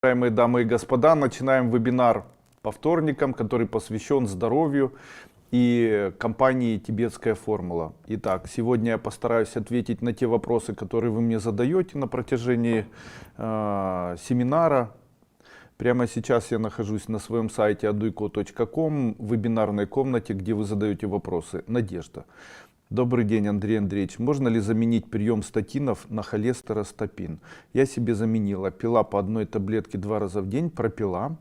Уважаемые дамы и господа, начинаем вебинар по вторникам, который посвящен здоровью и компании «Тибетская формула». Итак, сегодня я постараюсь ответить на те вопросы, которые вы мне задаете на протяжении семинара. Прямо сейчас я нахожусь на своем сайте aduiko.com в вебинарной комнате, где вы задаете вопросы. Надежда. Добрый день, Андрей Андреевич. Можно ли заменить прием статинов на холестеростопин? Я себе заменила. Пила по одной таблетке 2 раза в день. Пропила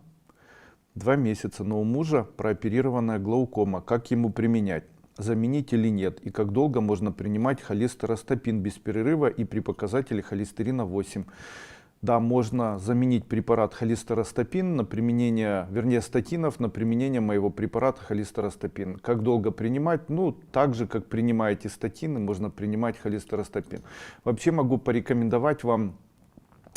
2 месяца. Но у мужа прооперированная глаукома. Как ему применять? Заменить или нет? И как долго можно принимать холестеростопин без перерыва и при показателе холестерина 8? Да, можно заменить препарат холестеростопин на применение, вернее статинов на применение моего препарата холестеростопин. Как долго принимать? Ну, так же, как принимаете статины, можно принимать холестеростопин. Вообще могу порекомендовать вам,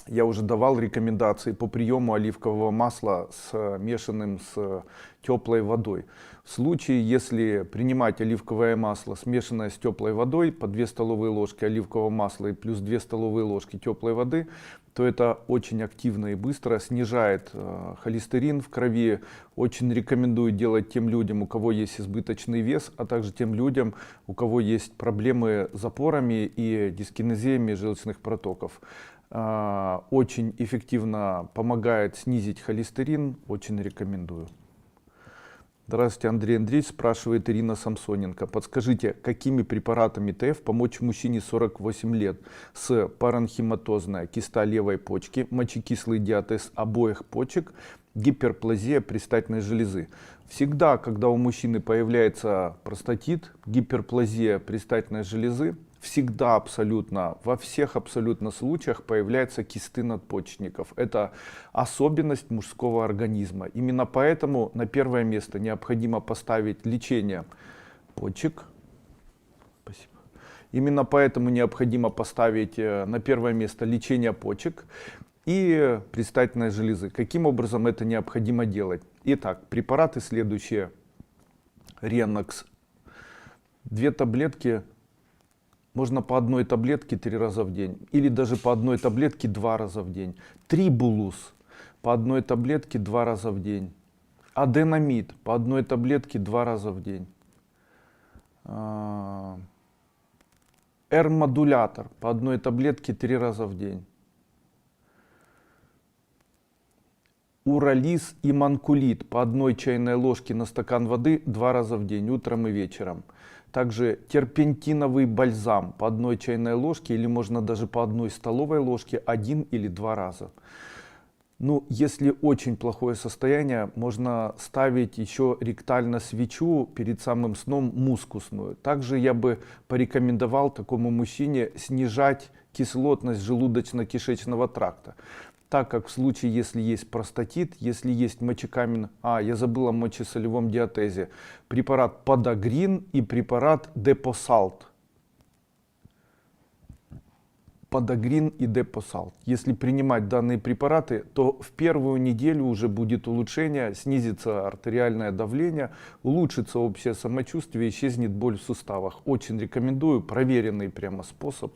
я уже давал рекомендации по приему оливкового масла, смешанным с теплой водой. В случае, если принимать оливковое масло, смешанное с теплой водой, по 2 столовые ложки оливкового масла и плюс 2 столовые ложки теплой воды, то это очень активно и быстро снижает холестерин в крови. Очень рекомендую делать тем людям, у кого есть избыточный вес, а также тем людям, у кого есть проблемы с запорами и дискинезиями желчных протоков. Очень эффективно помогает снизить холестерин, очень рекомендую. Здравствуйте, Андрей Андреевич, спрашивает Ирина Самсоненко. Подскажите, какими препаратами ТФ помочь мужчине 48 лет с паранхематозной киста левой почки, мочекислый диатез обоих почек, гиперплазия предстательной железы? Всегда, когда у мужчины появляется простатит, гиперплазия предстательной железы, всегда абсолютно, во всех абсолютно случаях появляются кисты надпочечников. Это особенность мужского организма. Именно поэтому на первое место необходимо поставить лечение почек. Спасибо. Именно поэтому необходимо поставить на первое место лечение почек и предстательной железы. Каким образом это необходимо делать? Итак, препараты следующие. Ренокс. 2 таблетки. Можно по одной таблетке 3 раза в день. Или даже по одной таблетке 2 раза в день. Трибулус по одной таблетке 2 раза в день. Аденамид по одной таблетке 2 раза в день. Р-модулятор по одной таблетке 3 раза в день. Урализ и манкулит по одной чайной ложке на стакан воды 2 раза в день, утром и вечером. Также терпентиновый бальзам по одной чайной ложке или можно даже по 1 столовой ложке 1 или 2 раза. Ну, если очень плохое состояние, можно ставить еще ректально свечу перед самым сном мускусную. Также я бы порекомендовал такому мужчине снижать кислотность желудочно-кишечного тракта. Так как в случае, если есть простатит, если есть мочекамен, я забыл о мочесолевом диатезе, препарат подагрин и препарат депосалт. Подагрин и депосалт. Если принимать данные препараты, то в первую неделю уже будет улучшение, снизится артериальное давление, улучшится общее самочувствие, исчезнет боль в суставах. Очень рекомендую, проверенный прямо способ.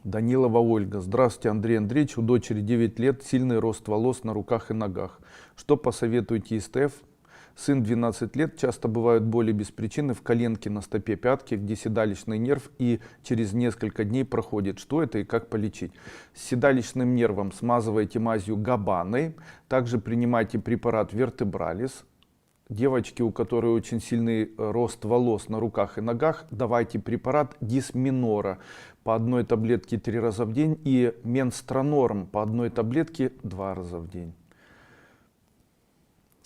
Данилова Ольга. Здравствуйте, Андрей Андреевич. У дочери 9 лет, сильный рост волос на руках и ногах. Что посоветуете из ТФ? Сын 12 лет, часто бывают боли без причины в коленке, на стопе пятки, где седалищный нерв, и через несколько дней проходит. Что это и как полечить? С седалищным нервом смазывайте мазью габаны, также принимайте препарат вертебралис. Девочки, у которой очень сильный рост волос на руках и ногах, давайте препарат дисминора по 1 таблетке 3 раза в день и менстронорм по 1 таблетке 2 раза в день.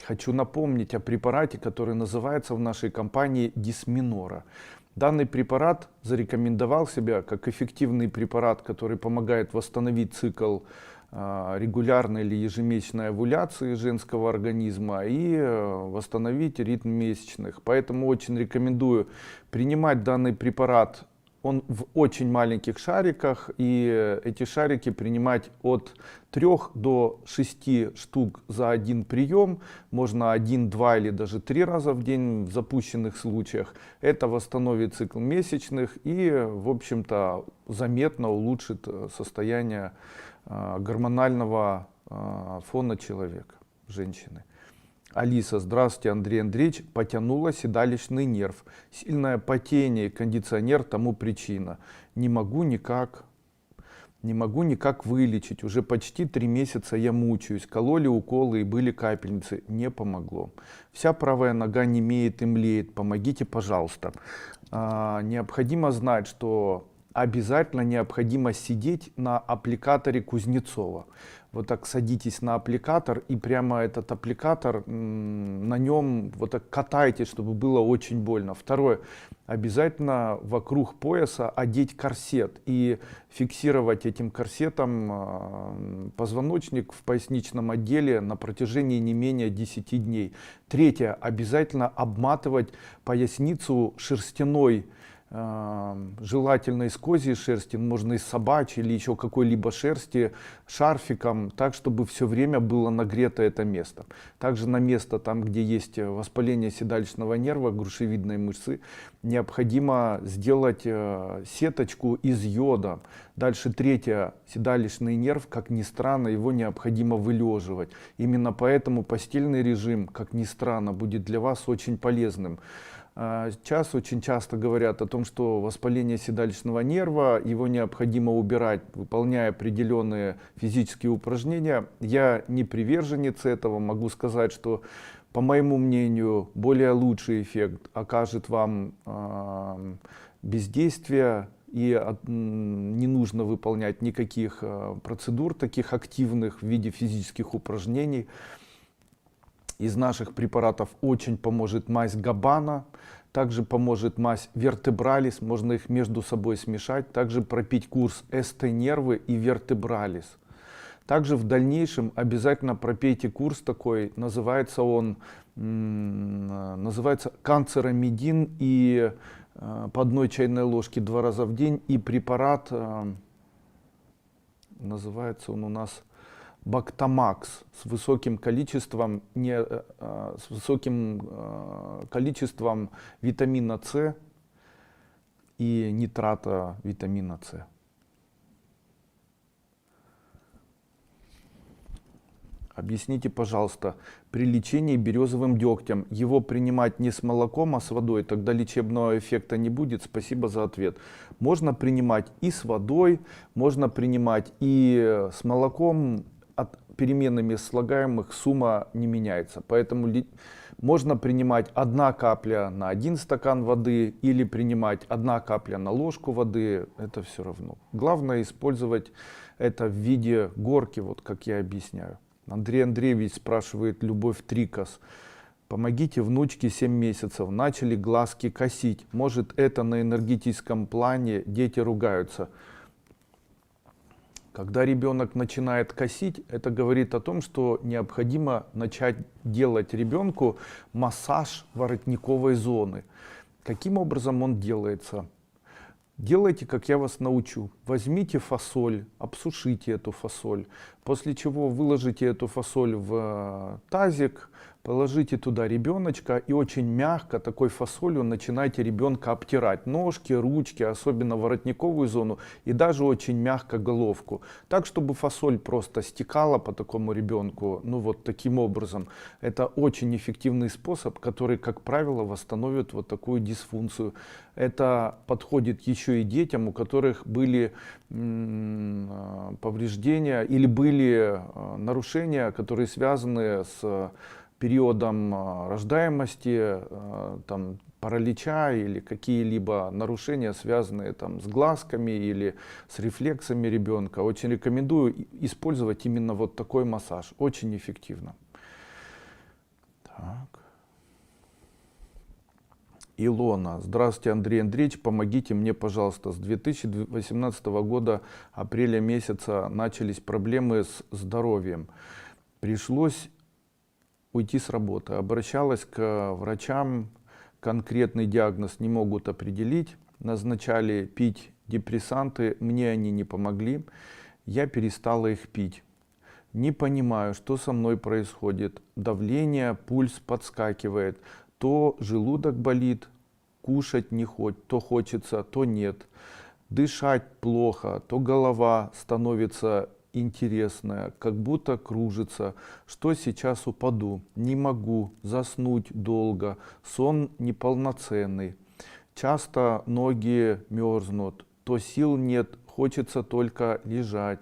Хочу напомнить о препарате, который называется в нашей компании дисминора. Данный препарат зарекомендовал себя как эффективный препарат, который помогает восстановить цикл регулярной или ежемесячной овуляции женского организма и восстановить ритм месячных. Поэтому очень рекомендую принимать данный препарат. Он в очень маленьких шариках, и эти шарики принимать от 3 до 6 штук за один прием. Можно 1, 2 или даже 3 раза в день в запущенных случаях. Это восстановит цикл месячных и, в общем-то, заметно улучшит состояние гормонального фона человека, женщины. Алиса, здравствуйте, Андрей Андреевич. Потянуло седалищный нерв. Сильное потение, кондиционер тому причина. Не могу никак вылечить. Уже почти 3 месяца я мучаюсь. Кололи уколы и были капельницы. Не помогло. Вся правая нога немеет и млеет. Помогите, пожалуйста. Необходимо знать, что обязательно необходимо сидеть на аппликаторе Кузнецова. Вот так садитесь на аппликатор и прямо этот аппликатор, на нем вот так катайте, чтобы было очень больно. Второе, обязательно вокруг пояса одеть корсет и фиксировать этим корсетом позвоночник в поясничном отделе на протяжении не менее 10 дней. Третье, обязательно обматывать поясницу шерстяной, желательно из козьей шерсти, можно из собачьей или еще какой-либо шерсти, шарфиком, так, чтобы все время было нагрето это место. Также на место, там, где есть воспаление седалищного нерва, грушевидной мышцы, необходимо сделать сеточку из йода. Дальше третье, седалищный нерв, как ни странно, его необходимо вылеживать. Именно поэтому постельный режим, как ни странно, будет для вас очень полезным. Сейчас очень часто говорят о том, что воспаление седалищного нерва, его необходимо убирать, выполняя определенные физические упражнения. Я не приверженец этого, могу сказать, что, по моему мнению, более лучший эффект окажет вам бездействие, и не нужно выполнять никаких процедур таких активных в виде физических упражнений. Из наших препаратов очень поможет мазь Габбана, также поможет мазь Вертебралис, можно их между собой смешать, также пропить курс Эстенервы и Вертебралис. Также в дальнейшем обязательно пропейте курс такой, называется канцерамидин, и по 1 чайной ложке 2 раза в день, и препарат, называется он у нас Бактамакс, с высоким количеством витамина С и нитрата витамина С. Объясните, пожалуйста, при лечении березовым дегтем его принимать не с молоком, а с водой, тогда лечебного эффекта не будет? Спасибо за ответ. Можно принимать и с водой, можно принимать и с молоком. От переменными слагаемых сумма не меняется, поэтому можно принимать 1 капля на 1 стакан воды или принимать 1 капля на ложку воды, это все равно. Главное использовать это в виде горки, вот как я объясняю. Андрей Андреевич спрашивает, Любовь Трикос. Помогите внучке 7 месяцев, начали глазки косить, может это на энергетическом плане, дети ругаются. Когда ребенок начинает косить, это говорит о том, что необходимо начать делать ребенку массаж воротниковой зоны. Каким образом он делается? Делайте, как я вас научу. Возьмите фасоль, обсушите эту фасоль, после чего выложите эту фасоль в тазик, положите туда ребеночка и очень мягко такой фасолью начинайте ребенка обтирать. Ножки, ручки, особенно воротниковую зону, и даже очень мягко головку. Так, чтобы фасоль просто стекала по такому ребенку, ну вот таким образом. Это очень эффективный способ, который, как правило, восстановит вот такую дисфункцию. Это подходит еще и детям, у которых были повреждения или были нарушения, которые связаны с периодом рождаемости, там, паралича или какие-либо нарушения, связанные там, с глазками или с рефлексами ребенка. Очень рекомендую использовать именно вот такой массаж. Очень эффективно. Так. Илона. Здравствуйте, Андрей Андреевич, помогите мне, пожалуйста. С 2018 года, апреля месяца, начались проблемы с здоровьем. Пришлось уйти с работы. Обращалась к врачам, конкретный диагноз не могут определить. Назначали пить депрессанты, мне они не помогли. Я перестала их пить. Не понимаю, что со мной происходит. Давление, пульс подскакивает. То желудок болит, кушать не хочет, то хочется, то нет. Дышать плохо, то голова становится интересное, как будто кружится, что сейчас упаду, не могу заснуть долго, сон неполноценный, часто ноги мерзнут, то сил нет, хочется только лежать.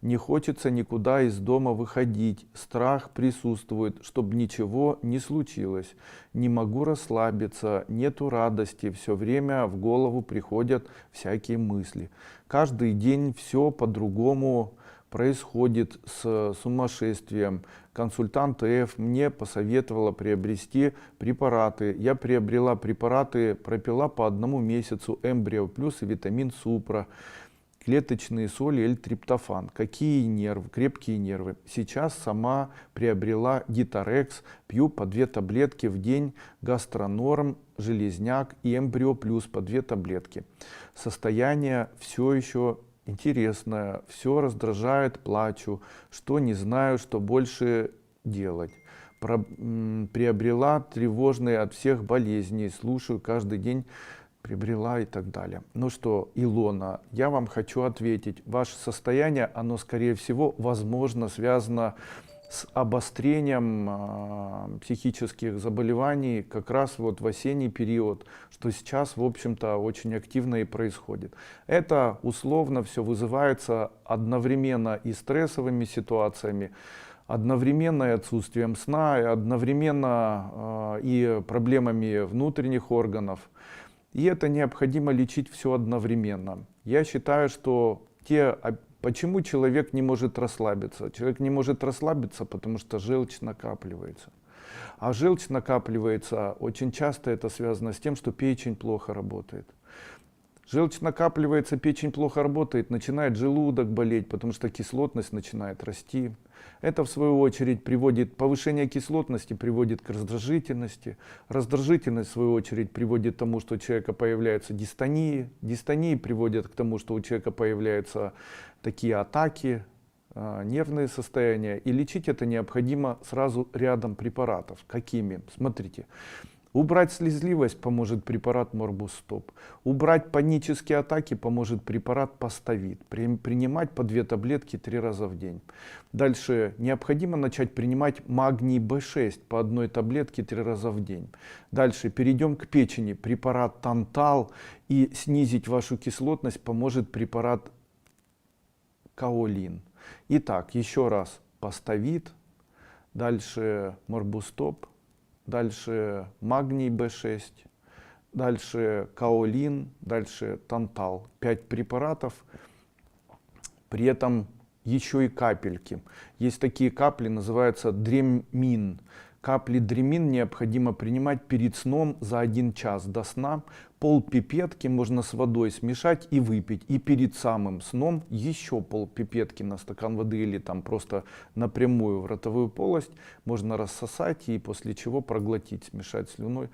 Не хочется никуда из дома выходить, страх присутствует, чтобы ничего не случилось. Не могу расслабиться, нету радости, все время в голову приходят всякие мысли. Каждый день все по-другому происходит с сумасшествием. Консультант Ф мне посоветовала приобрести препараты. Я приобрела препараты, пропила по 1 месяцу Эмбрио Плюс и витамин Супра. Клеточные соли, L-триптофан. Какие нервы, крепкие нервы. Сейчас сама приобрела Гитарекс, пью по 2 таблетки в день, Гастронорм, Железняк и Эмбрио Плюс по 2 таблетки. Состояние все еще интересное, все раздражает, плачу, что не знаю, что больше делать. Приобрела тревожные от всех болезней, слушаю каждый день, приобрела и так далее. Ну что, Илона, я вам хочу ответить. Ваше состояние, оно скорее всего, возможно, связано с обострением психических заболеваний как раз вот в осенний период, что сейчас, в общем-то, очень активно и происходит. Это условно все вызывается одновременно и стрессовыми ситуациями, одновременно и отсутствием сна, и одновременно и проблемами внутренних органов. И это необходимо лечить все одновременно. Я считаю, что почему человек не может расслабиться? Человек не может расслабиться, потому что желчь накапливается. А желчь накапливается, очень часто это связано с тем, что печень плохо работает. Желчь накапливается, печень плохо работает, начинает желудок болеть, потому что кислотность начинает расти. Это в свою очередь повышение кислотности приводит к раздражительности. Раздражительность в свою очередь приводит к тому, что у человека появляются дистонии. Дистонии приводят к тому, что у человека появляются такие атаки, нервные состояния. И лечить это необходимо сразу рядом препаратов. Какими? Смотрите. Убрать слезливость поможет препарат Морбустоп. Убрать панические атаки поможет препарат Поставит. Принимать по 2 таблетки 3 раза в день. Дальше необходимо начать принимать магний B6 по 1 таблетке 3 раза в день. Дальше перейдем к печени. Препарат Тантал, и снизить вашу кислотность поможет препарат Каолин. Итак, еще раз. Поставит, дальше Морбустоп. Дальше магний B6, дальше Каолин, дальше Тантал. 5 препаратов, при этом еще и капельки. Есть такие капли, называются Дремин. Капли Дремин необходимо принимать перед сном за 1 час до сна. Полпипетки можно с водой смешать и выпить. И перед самым сном еще полпипетки на стакан воды или там просто напрямую в ротовую полость можно рассосать и после чего проглотить, смешать слюной.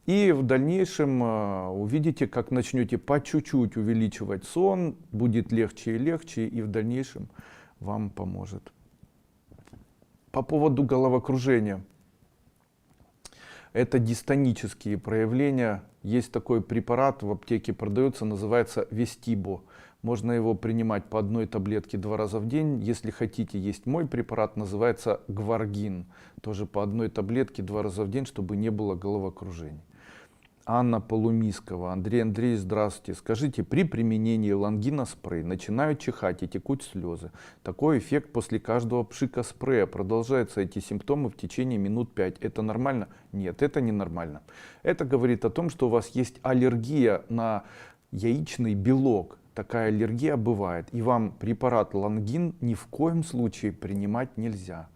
И в дальнейшем увидите, как начнете по чуть-чуть увеличивать сон, будет легче и легче, и в дальнейшем вам поможет. По поводу головокружения. Это дистонические проявления. Есть такой препарат, в аптеке продается, называется Вестибо. Можно его принимать по 1 таблетке 2 раза в день. Если хотите, есть мой препарат, называется Гваргин. Тоже по 1 таблетке 2 раза в день, чтобы не было головокружений. Анна Полумискова. Андрей Андреевич, здравствуйте. Скажите, при применении лангина спрей начинают чихать и текут слезы. Такой эффект после каждого пшика спрея. Продолжаются эти симптомы в течение минут 5. Это нормально? Нет, это не нормально. Это говорит о том, что у вас есть аллергия на яичный белок. Такая аллергия бывает. И вам препарат лангин ни в коем случае принимать нельзя.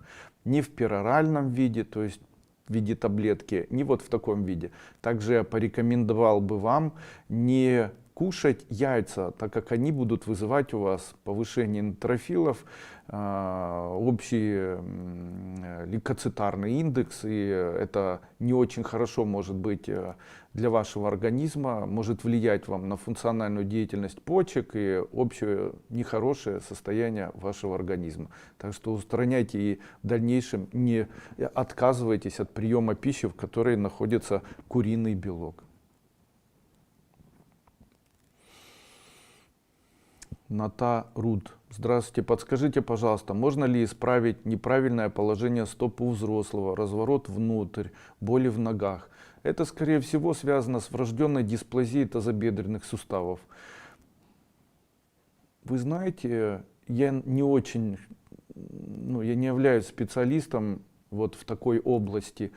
Ни в пероральном виде, то есть в виде таблетки, не вот в таком виде. Также я порекомендовал бы вам не кушать яйца, так как они будут вызывать у вас повышение нейтрофилов, общий лейкоцитарный индекс, и это не очень хорошо может быть для вашего организма, может влиять вам на функциональную деятельность почек и общее нехорошее состояние вашего организма. Так что устраняйте и в дальнейшем не отказывайтесь от приема пищи, в которой находится куриный белок. Ната Руд. Здравствуйте, подскажите, пожалуйста, можно ли исправить неправильное положение стопы у взрослого, разворот внутрь, боли в ногах? Это, скорее всего, связано с врожденной дисплазией тазобедренных суставов. Вы знаете, я не очень, я не являюсь специалистом вот в такой области.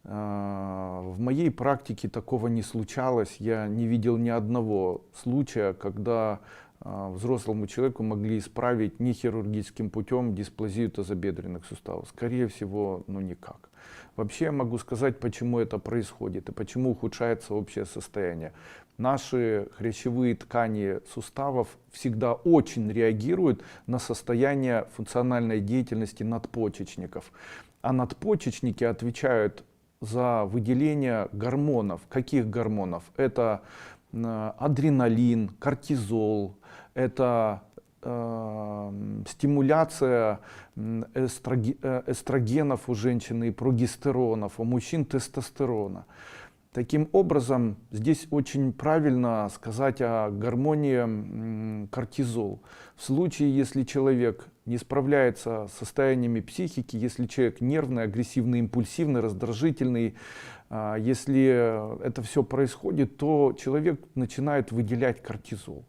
В моей практике такого не случалось. Я не видел ни одного случая, когда взрослому человеку могли исправить нехирургическим путем дисплазию тазобедренных суставов. Скорее всего, никак. Вообще я могу сказать, почему это происходит и почему ухудшается общее состояние. Наши хрящевые ткани суставов всегда очень реагируют на состояние функциональной деятельности надпочечников. А надпочечники отвечают за выделение гормонов. Каких гормонов? Это адреналин, кортизол, это стимуляция эстрогенов у женщины и прогестеронов, у мужчин тестостерона. Таким образом, здесь очень правильно сказать о гормоне кортизол. В случае, если человек не справляется с состояниями психики, если человек нервный, агрессивный, импульсивный, раздражительный, если это все происходит, то человек начинает выделять кортизол.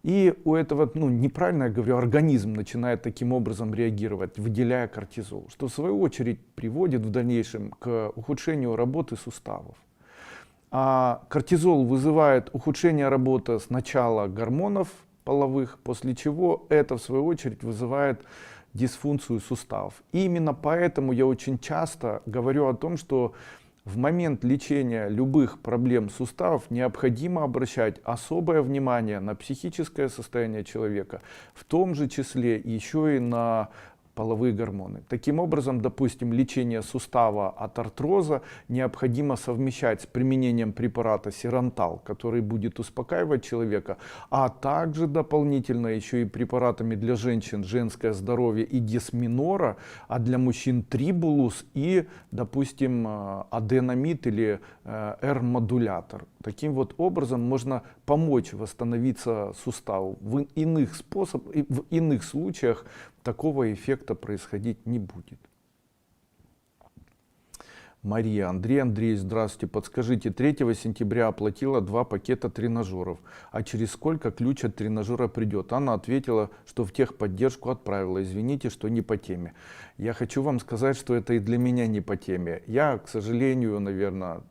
И у этого, неправильно я говорю, организм начинает таким образом реагировать, выделяя кортизол, что в свою очередь приводит в дальнейшем к ухудшению работы суставов. А кортизол вызывает ухудшение работы сначала гормонов половых, после чего это в свою очередь вызывает дисфункцию суставов. И именно поэтому я очень часто говорю о том, что в момент лечения любых проблем суставов необходимо обращать особое внимание на психическое состояние человека, в том же числе еще и на половые гормоны. Таким образом, допустим, лечение сустава от артроза необходимо совмещать с применением препарата Сирантал, который будет успокаивать человека, а также дополнительно еще и препаратами для женщин женское здоровье и дисминора, а для мужчин трибулус и, допустим, аденомид или R-модулятор. Таким вот образом можно помочь восстановиться суставу. В иных случаях такого эффекта происходить не будет. Мария, Андрей Андреевич, здравствуйте. Подскажите, 3 сентября оплатила 2 пакета тренажеров. А через сколько ключ от тренажера придет? Она ответила, что в техподдержку отправила. Извините, что не по теме. Я хочу вам сказать, что это и для меня не по теме. Я, к сожалению, наверное,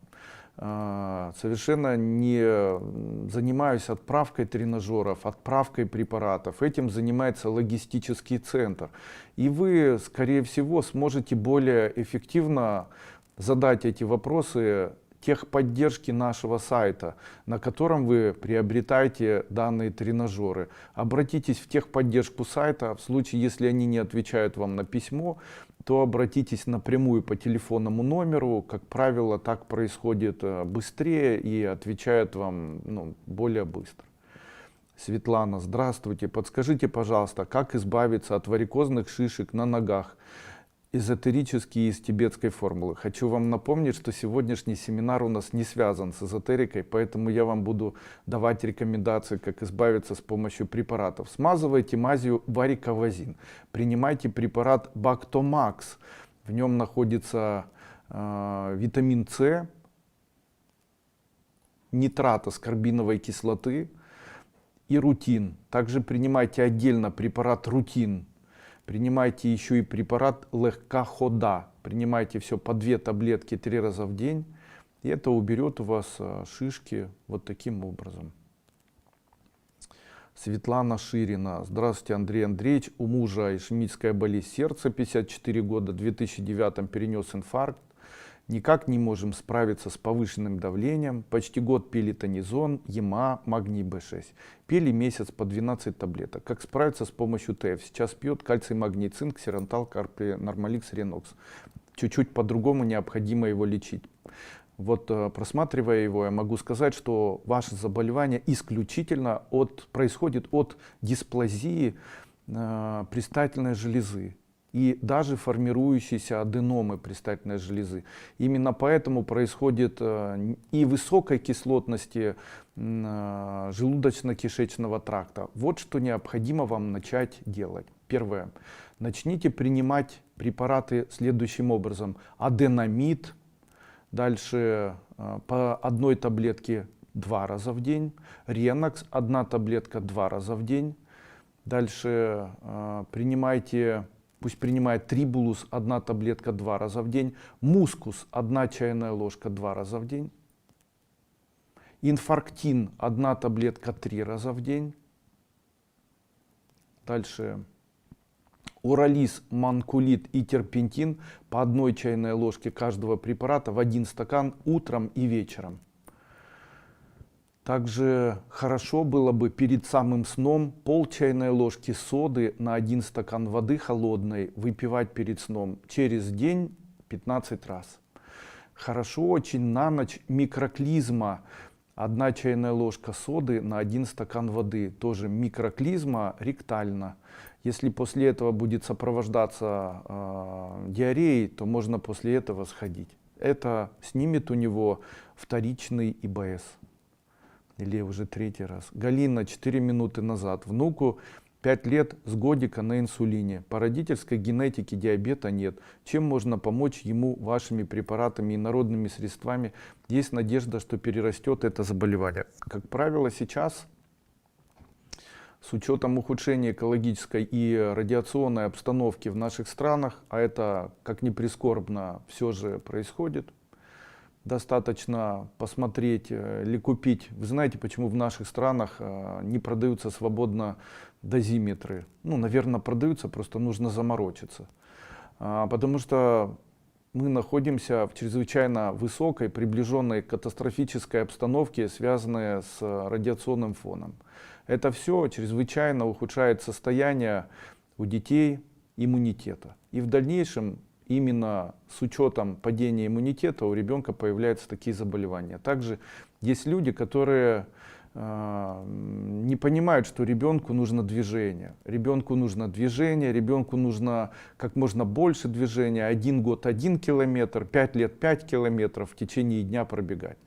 совершенно не занимаюсь отправкой тренажеров, отправкой препаратов. Этим занимается логистический центр. И вы, скорее всего, сможете более эффективно задать эти вопросы техподдержки нашего сайта, на котором вы приобретаете данные тренажеры. Обратитесь в техподдержку сайта. В случае, если они не отвечают вам на письмо, то обратитесь напрямую по телефонному номеру. Как правило, так происходит быстрее и отвечают вам более быстро. Светлана, здравствуйте. Подскажите, пожалуйста, как избавиться от варикозных шишек на ногах? Эзотерические из тибетской формулы. Хочу вам напомнить, что сегодняшний семинар у нас не связан с эзотерикой, поэтому я вам буду давать рекомендации, как избавиться с помощью препаратов. Смазывайте мазью вариковазин. Принимайте препарат Бактомакс. В нем находится витамин С, нитрат аскорбиновой кислоты и рутин. Также принимайте отдельно препарат рутин. Принимайте еще и препарат Легкахода. Принимайте все по 2 таблетки 3 раза в день. И это уберет у вас шишки вот таким образом. Светлана Ширина. Здравствуйте, Андрей Андреевич. У мужа ишемическая болезнь сердца, 54 года, в 2009 перенес инфаркт. Никак не можем справиться с повышенным давлением. Почти год пили тонизон, ЕМА, магний B6. Пили месяц по 12 таблеток. Как справиться с помощью ТФ? Сейчас пьет кальций, магний, цинк, Сирантал, Карпри, Нормаликс, Ренокс. Чуть-чуть по-другому необходимо его лечить. Вот просматривая его, я могу сказать, что ваше заболевание исключительно происходит от дисплазии предстательной железы. и даже формирующиеся аденомы предстательной железы. Именно поэтому происходит и высокой кислотности желудочно-кишечного тракта. Вот что необходимо вам начать делать. Первое. Начните принимать препараты следующим образом. Аденомид, дальше по одной таблетке 2 раза в день. Ренокс, 1 таблетка 2 раза в день. Дальше принимайте, пусть принимает трибулус, 1 таблетка 2 раза в день. Мускус, 1 чайная ложка 2 раза в день. Инфарктин, 1 таблетка 3 раза в день. Дальше уралис, манкулит и терпентин по 1 чайной ложке каждого препарата в 1 стакан утром и вечером. Также хорошо было бы перед самым сном пол чайной ложки соды на 1 стакан воды холодной выпивать перед сном через день 15 раз. Хорошо очень на ночь микроклизма. 1 чайная ложка соды на 1 стакан воды. Тоже микроклизма ректально. Если после этого будет сопровождаться диареей, то можно после этого сходить. Это снимет у него вторичный ИБС. Или уже 3-й раз. Галина 4 минуты назад. Внуку 5 лет с годика на инсулине. По родительской генетике диабета нет. Чем можно помочь ему вашими препаратами и народными средствами? Есть надежда, что перерастет это заболевание. Как правило, сейчас, с учетом ухудшения экологической и радиационной обстановки в наших странах, а это, как ни прискорбно, все же происходит, достаточно посмотреть или купить. Вы знаете, почему в наших странах не продаются свободно дозиметры? Ну, наверное, продаются, просто нужно заморочиться. Потому что мы находимся в чрезвычайно высокой, приближенной к катастрофической обстановке, связанной с радиационным фоном. Это все чрезвычайно ухудшает состояние у детей иммунитета. И в дальнейшем именно с учетом падения иммунитета у ребенка появляются такие заболевания. Также есть люди, которые не понимают, что ребенку нужно движение. Ребенку нужно движение, ребенку нужно как можно больше движения. 1 год 1 километр, 5 лет 5 километров в течение дня пробегать.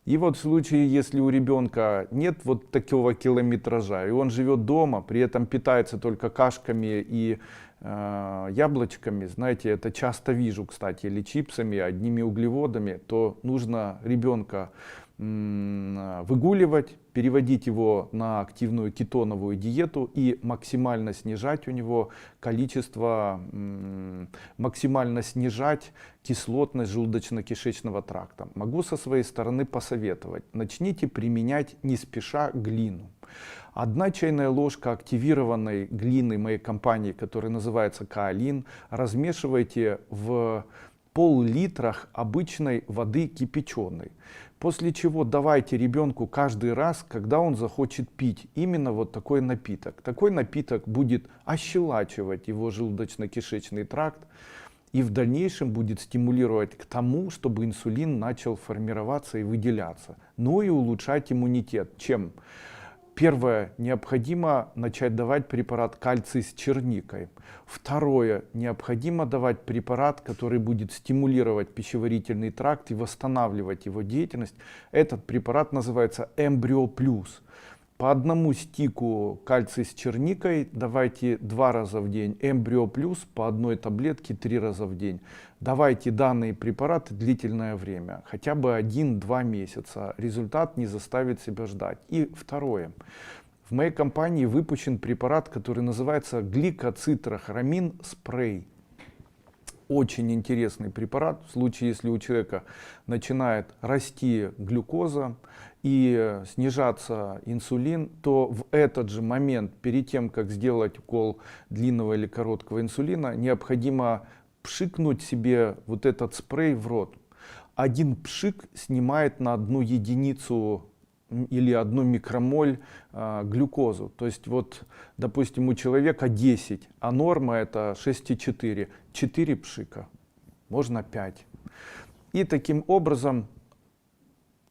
И вот в случае, если у ребенка нет вот такого километража, и он живет дома, при этом питается только кашками и яблочками, знаете, это часто вижу, кстати, или чипсами, одними углеводами, то нужно ребенка выгуливать, переводить его на активную кетоновую диету и максимально снижать у него количество, максимально снижать кислотность желудочно-кишечного тракта. Могу со своей стороны посоветовать. Начните применять не спеша глину. 1 чайная ложка активированной глины моей компании, которая называется Каолин, размешивайте в пол-литрах обычной воды кипяченой. После чего давайте ребенку каждый раз, когда он захочет пить именно вот такой напиток. Такой напиток будет ощелачивать его желудочно-кишечный тракт и в дальнейшем будет стимулировать к тому, чтобы инсулин начал формироваться и выделяться. Ну и улучшать иммунитет. Чем? Первое, необходимо начать давать препарат кальций с черникой. Второе, необходимо давать препарат, который будет стимулировать пищеварительный тракт и восстанавливать его деятельность. Этот препарат называется Эмбрио Плюс. По 1 стику кальций с черникой давайте 2 раза в день. Эмбрио Плюс по 1 таблетке 3 раза в день. Давайте данные препараты длительное время, хотя бы 1-2 месяца. Результат не заставит себя ждать. И второе. В моей компании выпущен препарат, который называется гликоцитрохромин спрей. Очень интересный препарат. В случае, если у человека начинает расти глюкоза и снижаться инсулин, то в этот же момент, перед тем, как сделать укол длинного или короткого инсулина, необходимо пшикнуть себе вот этот спрей в рот. 1 пшик снимает на 1 единицу или 1 микромоль глюкозу. То есть вот, допустим, у человека 10, а норма это 6,4. 4 пшика, можно 5. И таким образом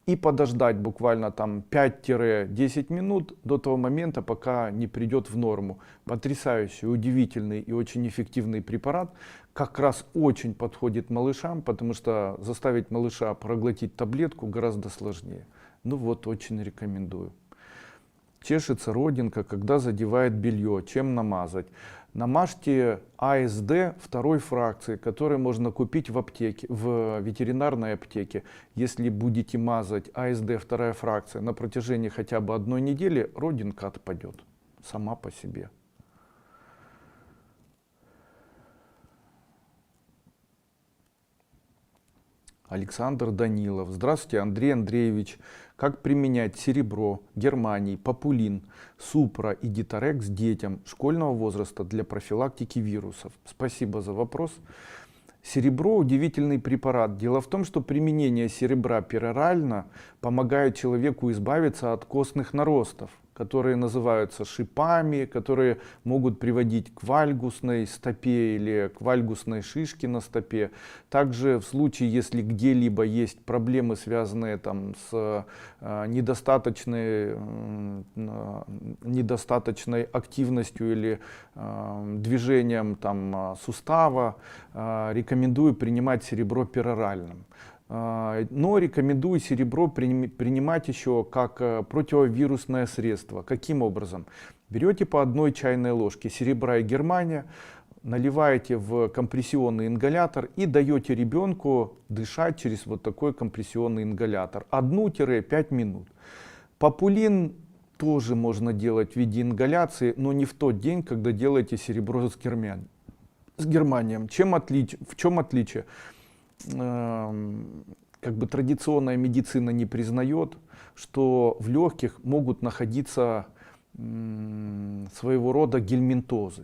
и подождать буквально там 5-10 минут до того момента, пока не придет в норму. Потрясающий, удивительный и очень эффективный препарат. Как раз очень подходит малышам, потому что заставить малыша проглотить таблетку гораздо сложнее. Ну вот, очень рекомендую. Чешется родинка, когда задевает белье. Чем намазать? Намажьте АСД второй фракции, который можно купить в аптеке, в ветеринарной аптеке. Если будете мазать АСД вторая фракция на протяжении хотя бы 1 недели, родинка отпадет сама по себе. Александр Данилов. Здравствуйте, Андрей Андреевич. Как применять серебро, германий, популин, супра и диторекс детям школьного возраста для профилактики вирусов? Спасибо за вопрос. Серебро — удивительный препарат. Дело в том, что применение серебра перорально помогает человеку избавиться от костных наростов, которые называются шипами, которые могут приводить к вальгусной стопе или к вальгусной шишке на стопе. Также в случае, если где-либо есть проблемы, связанные там, с недостаточной активностью или движением там, сустава, рекомендую принимать серебро пероральным. Но рекомендую серебро принимать еще как противовирусное средство. Каким образом? Берете по 1 чайной ложке серебра и германия, наливаете в компрессионный ингалятор и даете ребенку дышать через вот такой компрессионный ингалятор 1-5 минут. Популин тоже можно делать в виде ингаляции, но не в тот день, когда делаете серебро с германием. В чем отличие? Как бы традиционная медицина не признает, что в легких могут находиться своего рода гельминтозы.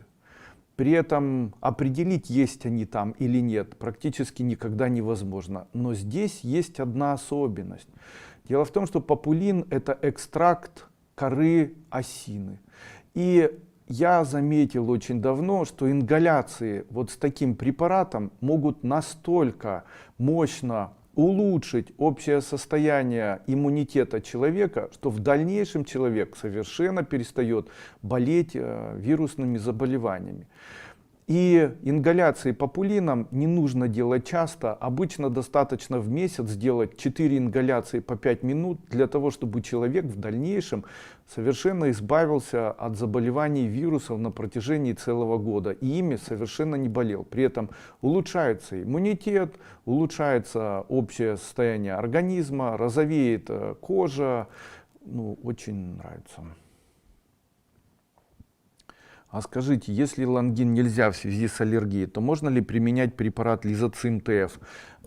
При этом определить, есть они там или нет, практически никогда невозможно. Но здесь есть одна особенность. Дело в том, что популин — это экстракт коры осины. И я заметил очень давно, что ингаляции вот с таким препаратом могут настолько мощно улучшить общее состояние иммунитета человека, что в дальнейшем человек совершенно перестает болеть вирусными заболеваниями. И ингаляции популином не нужно делать часто. Обычно достаточно в месяц сделать 4 ингаляции по 5 минут для того, чтобы человек в дальнейшем совершенно избавился от заболеваний вирусов на протяжении целого года и ими совершенно не болел. При этом улучшается иммунитет, улучшается общее состояние организма, розовеет кожа. Ну, очень нравится. А скажите, если лангин нельзя в связи с аллергией, то можно ли применять препарат лизоцим ТФ?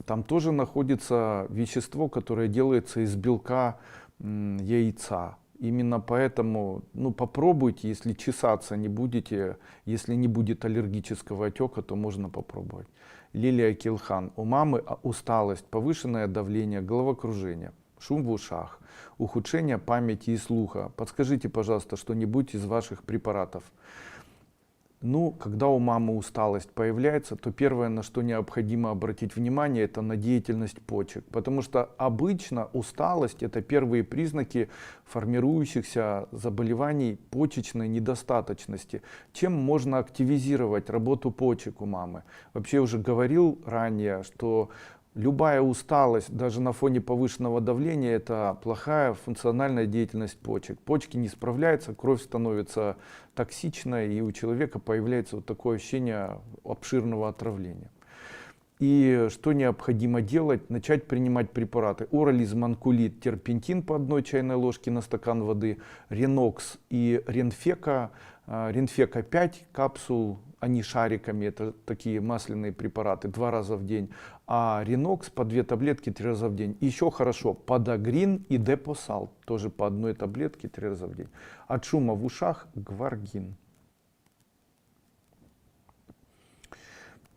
Там тоже находится вещество, которое делается из белка яйца. Именно поэтому попробуйте, если чесаться не будете, если не будет аллергического отека, то можно попробовать. Лилия Килхан. У мамы усталость, повышенное давление, головокружение, шум в ушах, ухудшение памяти и слуха. Подскажите, пожалуйста, что-нибудь из ваших препаратов. Когда у мамы усталость появляется, то первое, на что необходимо обратить внимание, это на деятельность почек. Потому что обычно усталость — это первые признаки формирующихся заболеваний почечной недостаточности. Чем можно активизировать работу почек у мамы? Вообще уже говорил ранее, что любая усталость, даже на фоне повышенного давления, это плохая функциональная деятельность почек. Почки не справляются, кровь становится токсичной, и у человека появляется вот такое ощущение обширного отравления. И что необходимо делать? Начать принимать препараты. Орализ, манкулит, терпентин по 1 чайной ложке на стакан воды, ренокс и ренфека. Ренфека 5 капсул, они шариками, это такие масляные препараты, 2 раза в день. А ренокс по 2 таблетки 3 раза в день. Еще хорошо подагрин и депосал, тоже по 1 таблетке 3 раза в день. От шума в ушах гваргин.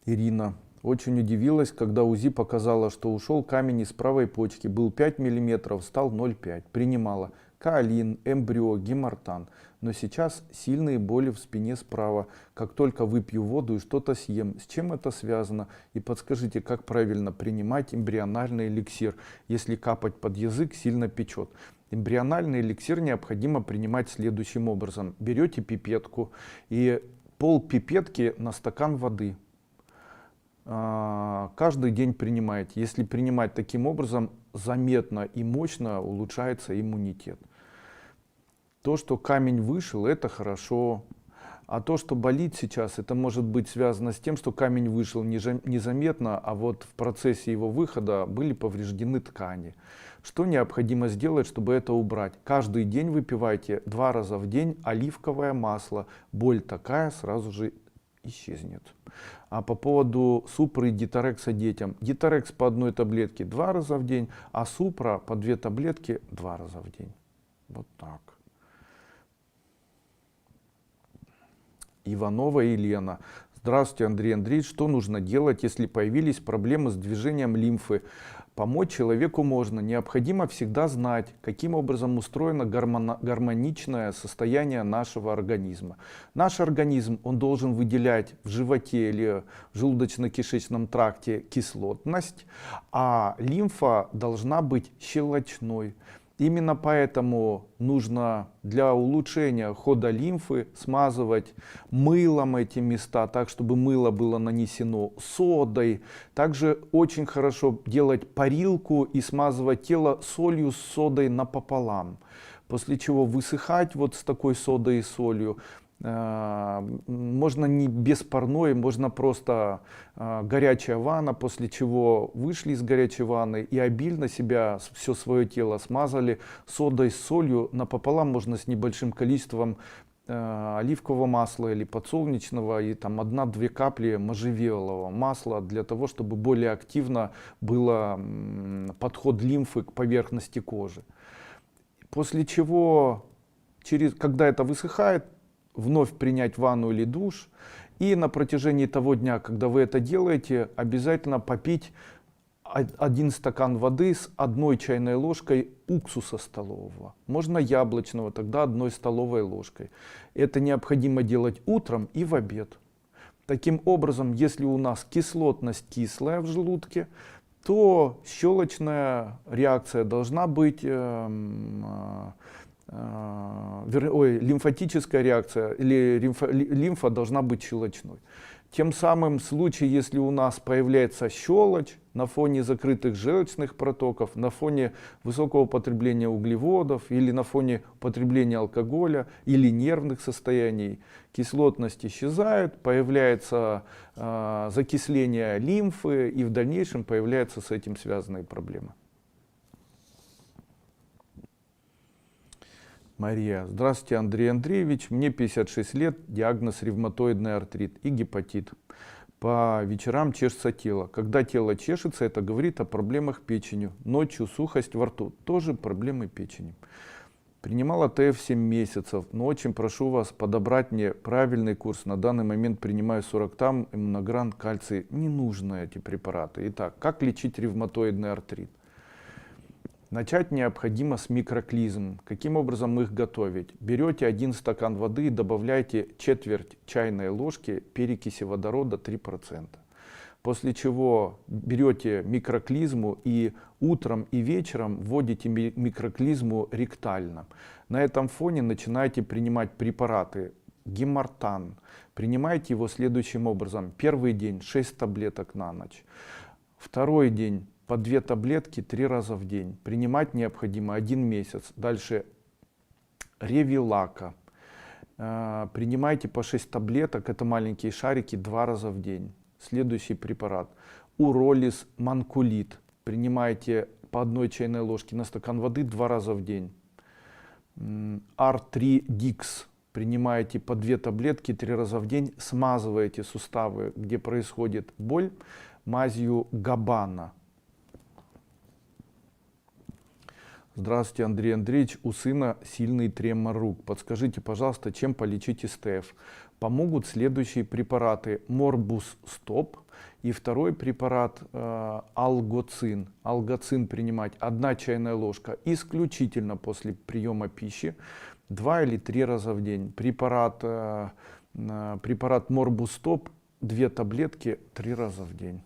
Ирина. Очень удивилась, когда УЗИ показала, что ушел камень из правой почки. Был 5 мм, стал 0,5. Принимала. Каолин, эмбрио, гемартан. Но сейчас сильные боли в спине справа. Как только выпью воду и что-то съем. С чем это связано? И подскажите, как правильно принимать эмбриональный эликсир, если капать под язык сильно печет. Эмбриональный эликсир необходимо принимать следующим образом. Берете пипетку и пол пипетки на стакан воды. Каждый день принимаете. Если принимать таким образом, заметно и мощно улучшается иммунитет. То, что камень вышел, это хорошо. А то, что болит сейчас, это может быть связано с тем, что камень вышел незаметно, а вот в процессе его выхода были повреждены ткани. Что необходимо сделать, чтобы это убрать? Каждый день выпивайте 2 раза в день оливковое масло. Боль такая сразу же исчезнет. А по поводу супры и дитарекса детям. Дитарекс по 1 таблетке 2 раза в день, а супра по 2 таблетки 2 раза в день. Вот так. Иванова Елена. Здравствуйте, Андрей Андреевич. Что нужно делать, если появились проблемы с движением лимфы? Помочь человеку можно. Необходимо всегда знать, каким образом устроено гармоничное состояние нашего организма. Наш организм, он должен выделять в животе или в желудочно-кишечном тракте кислотность, а лимфа должна быть щелочной. Именно поэтому нужно для улучшения хода лимфы смазывать мылом эти места, так чтобы мыло было нанесено содой. Также очень хорошо делать парилку и смазывать тело солью с содой напополам. После чего высыхать вот с такой содой и солью. Можно не без парной, можно просто горячая ванна, после чего вышли из горячей ванны и обильно себя, все свое тело смазали содой с солью напополам, можно с небольшим количеством оливкового масла или подсолнечного и там 1-2 капли можжевелового масла для того, чтобы более активно был подход лимфы к поверхности кожи. После чего, когда это высыхает, вновь принять ванну или душ. И на протяжении того дня, когда вы это делаете, обязательно попить 1 стакан воды с 1 чайной ложкой уксуса столового. Можно яблочного, тогда 1 столовой ложкой. Это необходимо делать утром и в обед. Таким образом, если у нас кислотность кислая в желудке, то щелочная реакция должна быть лимфатическая реакция или лимфа должна быть щелочной. Тем самым в случае, если у нас появляется щелочь на фоне закрытых желчных протоков, на фоне высокого потребления углеводов или на фоне употребления алкоголя или нервных состояний, кислотность исчезает, появляется закисление лимфы и в дальнейшем появляются с этим связанные проблемы. Мария. Здравствуйте, Андрей Андреевич. Мне 56 лет, диагноз ревматоидный артрит и гепатит. По вечерам чешется тело. Когда тело чешется, это говорит о проблемах печени. Ночью сухость во рту. Тоже проблемы печени. Принимала ТФ 7 месяцев, но очень прошу вас подобрать мне правильный курс. На данный момент принимаю 40 там, иммуногран, кальций. Не нужны эти препараты. Итак, как лечить ревматоидный артрит? Начать необходимо с микроклизм. Каким образом их готовить? Берете 1 стакан воды и добавляете четверть чайной ложки перекиси водорода 3%. После чего берете микроклизму и утром и вечером вводите микроклизму ректально. На этом фоне начинаете принимать препараты. Гемартан. Принимайте его следующим образом. Первый день 6 таблеток на ночь. Второй день по 2 таблетки 3 раза в день. Принимать необходимо 1 месяц. Дальше ревилака. Принимайте по 6 таблеток, это маленькие шарики, 2 раза в день. Следующий препарат. Уролис манкулит. Принимайте по 1 чайной ложке на стакан воды 2 раза в день. R3-Dix. Принимаете по 2 таблетки 3 раза в день. Смазываете суставы, где происходит боль, мазью Габбана. Здравствуйте, Андрей Андреевич. У сына сильный тремор рук. Подскажите, пожалуйста, чем полечить СТФ? помогут следующие препараты: Morbus Stop и второй препарат Algocin. Algocin принимать 1 чайная ложка исключительно после приема пищи 2 или 3 раза в день. Препарат Morbus Stop 2 таблетки 3 раза в день.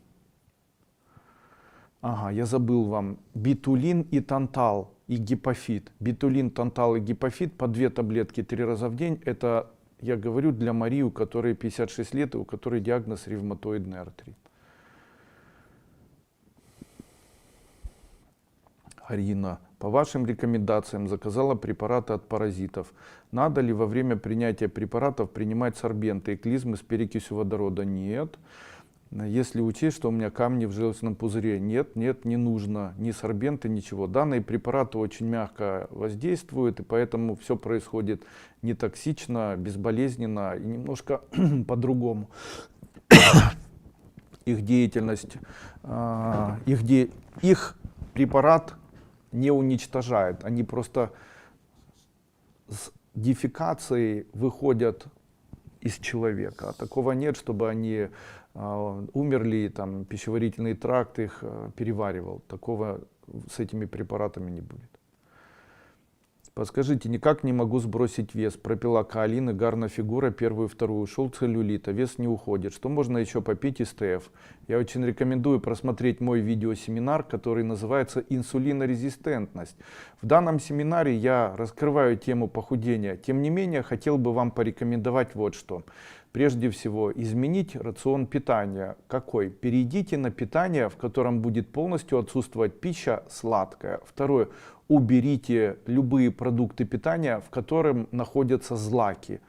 Ага, я забыл вам. Битулин и тантал и гипофит. Битулин, тантал и гипофит по 2 таблетки 3 раза в день. Это, я говорю, для Марии, у которой 56 лет и у которой диагноз ревматоидный артрит. Арина, по вашим рекомендациям заказала препараты от паразитов. Надо ли во время принятия препаратов принимать сорбенты и клизмы с перекисью водорода? Нет. Если учесть, что у меня камни в желчном пузыре, нет, не нужно ни сорбенты, ничего. Данные препараты очень мягко воздействуют, и поэтому все происходит не токсично, безболезненно и немножко по-другому. Их деятельность, их препарат не уничтожает, они просто с дефекацией выходят из человека. А такого нет, чтобы они умерли, там пищеварительный тракт их переваривал. Такого с этими препаратами не будет. Подскажите, никак не могу сбросить вес. Пропила каолин, гарна фигура, 1-ю, 2-ю, ушел целлюлит, а вес не уходит. Что можно еще попить из ТФ? Я очень рекомендую просмотреть мой видеосеминар, который называется «Инсулинорезистентность». В данном семинаре я раскрываю тему похудения. Тем не менее, хотел бы вам порекомендовать вот что. Прежде всего, изменить рацион питания. Какой? Перейдите на питание, в котором будет полностью отсутствовать пища сладкая. Второе. Уберите любые продукты питания, в котором находятся злаки.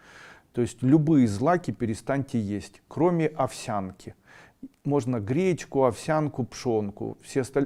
То есть любые злаки перестаньте есть, кроме овсянки. Можно гречку, овсянку, пшенку,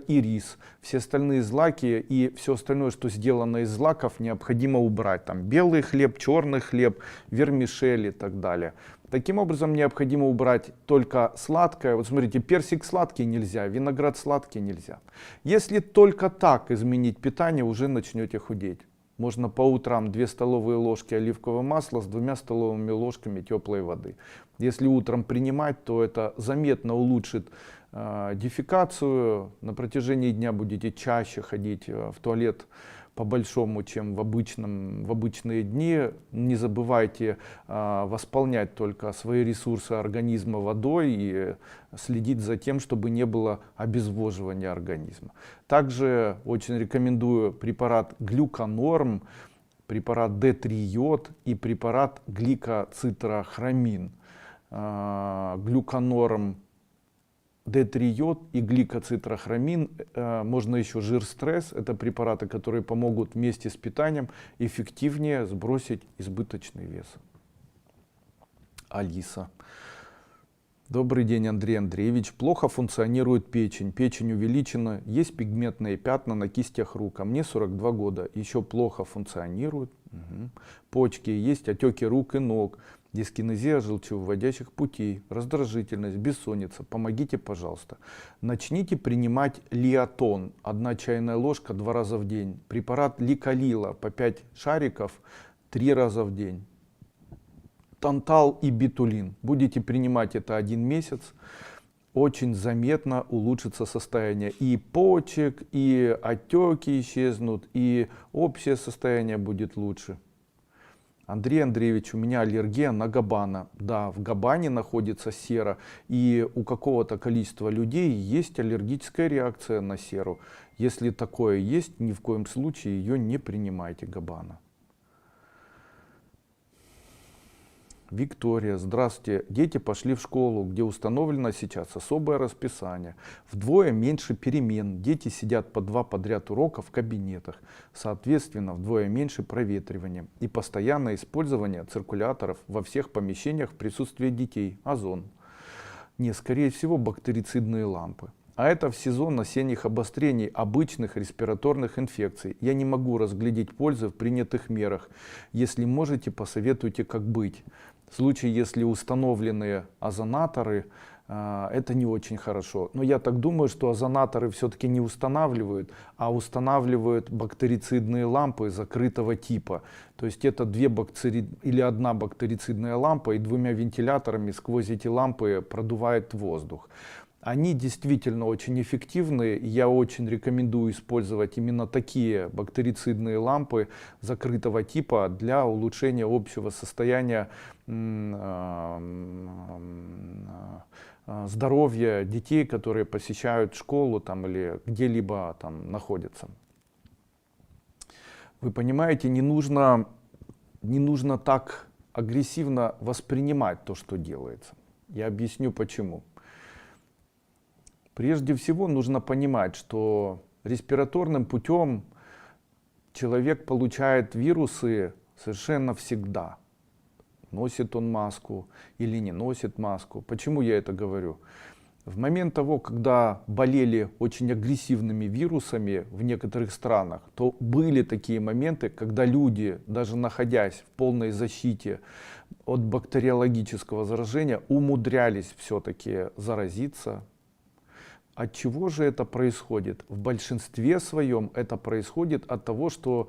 и рис. Все остальные злаки и все остальное, что сделано из злаков, необходимо убрать. Там белый хлеб, черный хлеб, вермишель и так далее. Таким образом, необходимо убрать только сладкое. Вот смотрите, персик сладкий нельзя, виноград сладкий нельзя. Если только так изменить питание, уже начнете худеть. Можно по утрам 2 столовые ложки оливкового масла с 2 столовыми ложками теплой воды. Если утром принимать, то это заметно улучшит дефекацию. На протяжении дня будете чаще ходить в туалет по-большому, чем в обычные дни. Не забывайте восполнять только свои ресурсы организма водой и следить за тем, чтобы не было обезвоживания организма. Также очень рекомендую препарат глюконорм, препарат D3-йод и препарат гликоцитрохромин. Глюконорм, D3-йод и гликоцитрохромин, можно еще жир-стресс. Это препараты, которые помогут вместе с питанием эффективнее сбросить избыточный вес. Алиса. Добрый день, Андрей Андреевич. Плохо функционирует печень. Печень увеличена, есть пигментные пятна на кистях рук. А мне 42 года. Еще плохо функционирует. Почки, есть отеки рук и ног. Дискинезия желчевыводящих путей, раздражительность, бессонница. Помогите, пожалуйста. Начните принимать лиатон. 1 чайная ложка 2 раза в день. Препарат ликолила по 5 шариков 3 раза в день. Тантал и битулин. Будете принимать это 1 месяц. Очень заметно улучшится состояние и почек, и отеки исчезнут, и общее состояние будет лучше. Андрей Андреевич, у меня аллергия на габана. Да, в габане находится сера, и у какого-то количества людей есть аллергическая реакция на серу. Если такое есть, ни в коем случае ее не принимайте, габана. Виктория, здравствуйте. Дети пошли в школу, где установлено сейчас особое расписание. Вдвое меньше перемен. Дети сидят по 2 подряд урока в кабинетах. Соответственно, вдвое меньше проветривания. И постоянное использование циркуляторов во всех помещениях в присутствии детей. Озон. Не, скорее всего, бактерицидные лампы. А это в сезон осенних обострений обычных респираторных инфекций. Я не могу разглядеть пользы в принятых мерах. Если можете, посоветуйте, как быть. В случае, если установлены озонаторы, это не очень хорошо. Но я так думаю, что озонаторы все-таки не устанавливают, а устанавливают бактерицидные лампы закрытого типа. То есть это или одна бактерицидная лампа и двумя вентиляторами сквозь эти лампы продувает воздух. Они действительно очень эффективны. Я очень рекомендую использовать именно такие бактерицидные лампы закрытого типа для улучшения общего состояния здоровья детей, которые посещают школу там, или где-либо там находятся. Вы понимаете, не нужно так агрессивно воспринимать то, что делается. Я объясню почему. Прежде всего нужно понимать, что респираторным путем человек получает вирусы совершенно всегда. Носит он маску или не носит маску. Почему я это говорю? В момент того, когда болели очень агрессивными вирусами в некоторых странах, то были такие моменты, когда люди, даже находясь в полной защите от бактериологического заражения, умудрялись все-таки заразиться. От чего же это происходит? В большинстве своем это происходит от того, что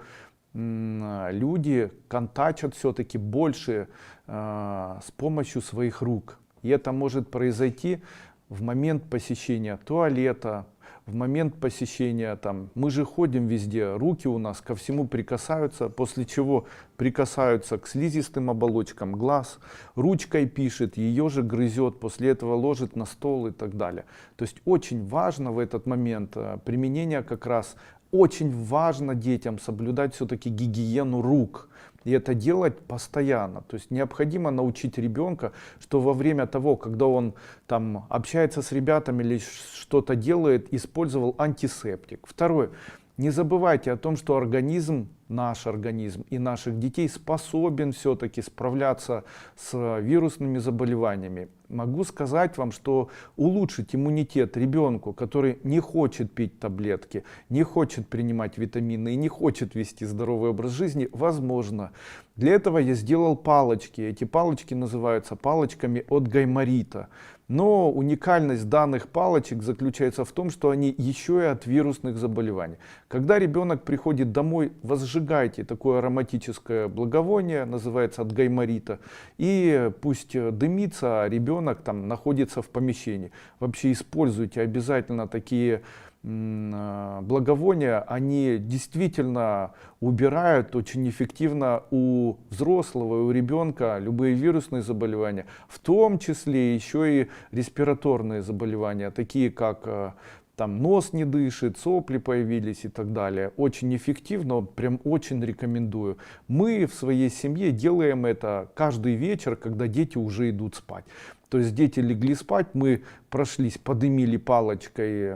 люди контачат все-таки больше с помощью своих рук. И это может произойти в момент посещения туалета, в момент посещения, мы же ходим везде, руки у нас ко всему прикасаются, после чего прикасаются к слизистым оболочкам глаз, ручкой пишет, ее же грызет, после этого ложит на стол и так далее. То есть очень важно в этот момент применения как раз, очень важно детям соблюдать все-таки гигиену рук. И это делать постоянно. То есть необходимо научить ребенка, что во время того, когда он общается с ребятами или что-то делает, использовал антисептик. Второе. Не забывайте о том, что организм, наш организм и наших детей способен все-таки справляться с вирусными заболеваниями. Могу сказать вам, что улучшить иммунитет ребенку, который не хочет пить таблетки, не хочет принимать витамины и не хочет вести здоровый образ жизни, возможно. Для этого я сделал палочки. Эти палочки называются палочками от гайморита. Но уникальность данных палочек заключается в том, что они еще и от вирусных заболеваний. Когда ребенок приходит домой, возжигайте такое ароматическое благовоние, называется от гайморита, и пусть дымится, а ребенок находится в помещении. Вообще используйте обязательно такие благовония, они действительно убирают очень эффективно у взрослого и у ребенка любые вирусные заболевания, в том числе еще и респираторные заболевания, такие как нос не дышит, сопли появились и так далее. Очень эффективно, прям очень рекомендую. Мы в своей семье делаем это каждый вечер, когда дети уже идут спать. То есть дети легли спать, мы прошлись, подымили палочкой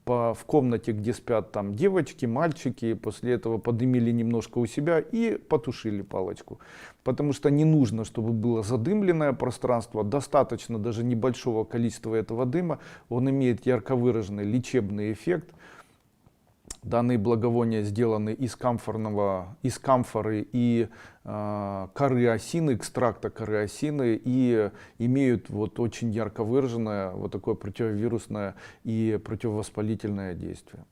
в комнате, где спят девочки, мальчики, после этого подымили немножко у себя и потушили палочку. Потому что не нужно, чтобы было задымленное пространство, достаточно даже небольшого количества этого дыма, он имеет ярко выраженный лечебный эффект. Данные благовония сделаны из камфоры и коры осины, экстракта коры осины, и имеют очень ярко выраженное такое противовирусное и противовоспалительное действие.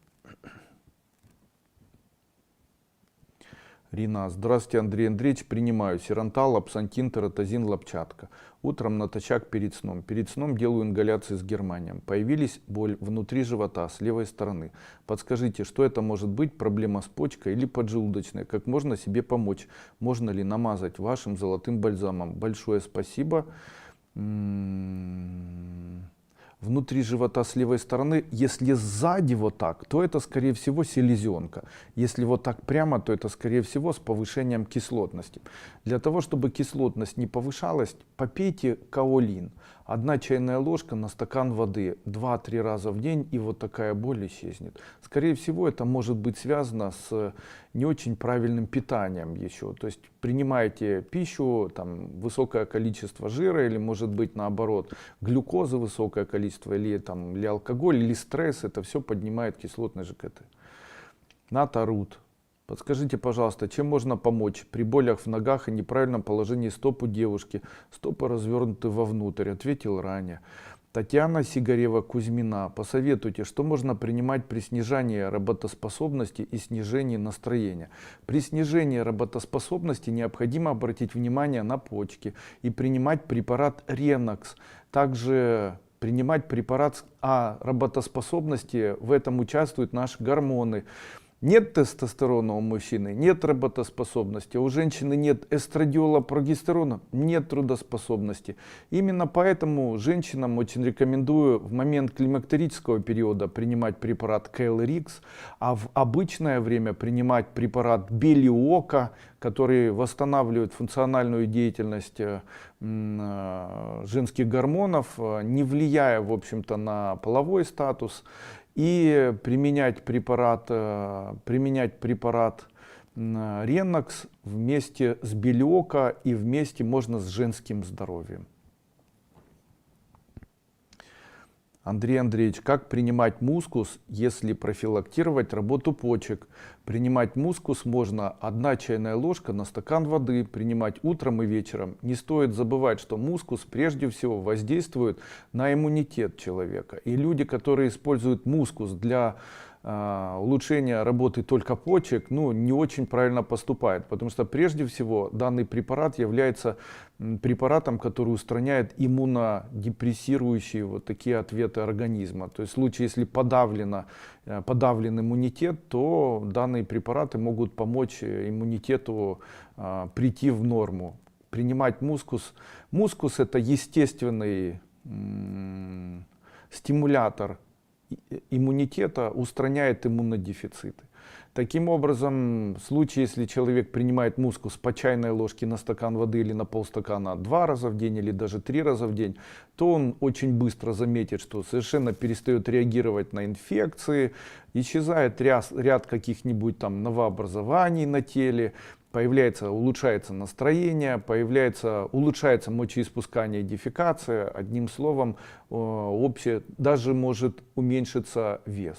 Рина. Здравствуйте, Андрей Андреевич. Принимаю сирантал, апсантин, тератозин, лопчатка. Утром натощак перед сном. Перед сном делаю ингаляции с германием. Появились боль внутри живота с левой стороны. Подскажите, что это может быть? Проблема с почкой или поджелудочной? Как можно себе помочь? Можно ли намазать вашим золотым бальзамом? Большое спасибо. Внутри живота с левой стороны, если сзади так, то это скорее всего селезенка. Если так прямо, то это скорее всего с повышением кислотности. Для того, чтобы кислотность не повышалась, попейте каолин. 1 чайная ложка на стакан воды 2-3 раза в день, и такая боль исчезнет. Скорее всего, это может быть связано с не очень правильным питанием еще. То есть принимаете пищу, высокое количество жира, или может быть наоборот глюкозы высокое количество, или алкоголь, или стресс, это все поднимает кислотность ЖКТ. Натарут. Подскажите, пожалуйста, чем можно помочь при болях в ногах и неправильном положении стоп у девушки? Стопы развернуты вовнутрь, ответил ранее. Татьяна Сигарева-Кузьмина. Посоветуйте, что можно принимать при снижении работоспособности и снижении настроения. При снижении работоспособности необходимо обратить внимание на почки и принимать препарат Ренокс. Также принимать препарат о работоспособности, в этом участвуют наши гормоны. Нет тестостерона у мужчины, нет работоспособности, у женщины нет эстрадиола, прогестерона, нет трудоспособности. Именно поэтому женщинам очень рекомендую в момент климактерического периода принимать препарат Келрикс, а в обычное время принимать препарат Белиока, который восстанавливает функциональную деятельность женских гормонов, не влияя, в общем-то, на половой статус. И применять препарат Ренокс вместе с Белиока и вместе можно с женским здоровьем. Андрей Андреевич, как принимать мускус, если профилактировать работу почек? Принимать мускус можно 1 чайная ложка на стакан воды, принимать утром и вечером. Не стоит забывать, что мускус прежде всего воздействует на иммунитет человека. И люди, которые используют мускус для улучшения работы только почек, не очень правильно поступают, потому что прежде всего данный препарат является препаратом, который устраняет иммунодепрессирующие вот такие ответы организма. То есть в случае, если подавлен иммунитет, то данные препараты могут помочь иммунитету прийти в норму. Принимать мускус. Мускус — это естественный стимулятор иммунитета, устраняет иммунодефициты. Таким образом, в случае, если человек принимает мускус по чайной ложке на стакан воды или на полстакана 2 раза в день или даже 3 раза в день, то он очень быстро заметит, что совершенно перестает реагировать на инфекции, исчезает ряд каких-нибудь там новообразований на теле, улучшается настроение, улучшается мочеиспускание и дефекация. Одним словом, даже может уменьшиться вес.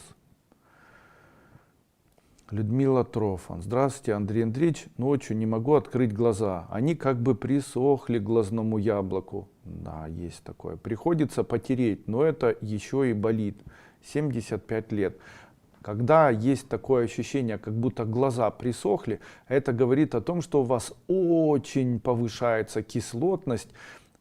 Людмила Трофан. Здравствуйте, Андрей Андреевич. Ночью не могу открыть глаза. Они как бы присохли к глазному яблоку. Да, есть такое. Приходится потереть, но это еще и болит. 75 лет. Когда есть такое ощущение, как будто глаза присохли, это говорит о том, что у вас очень повышается кислотность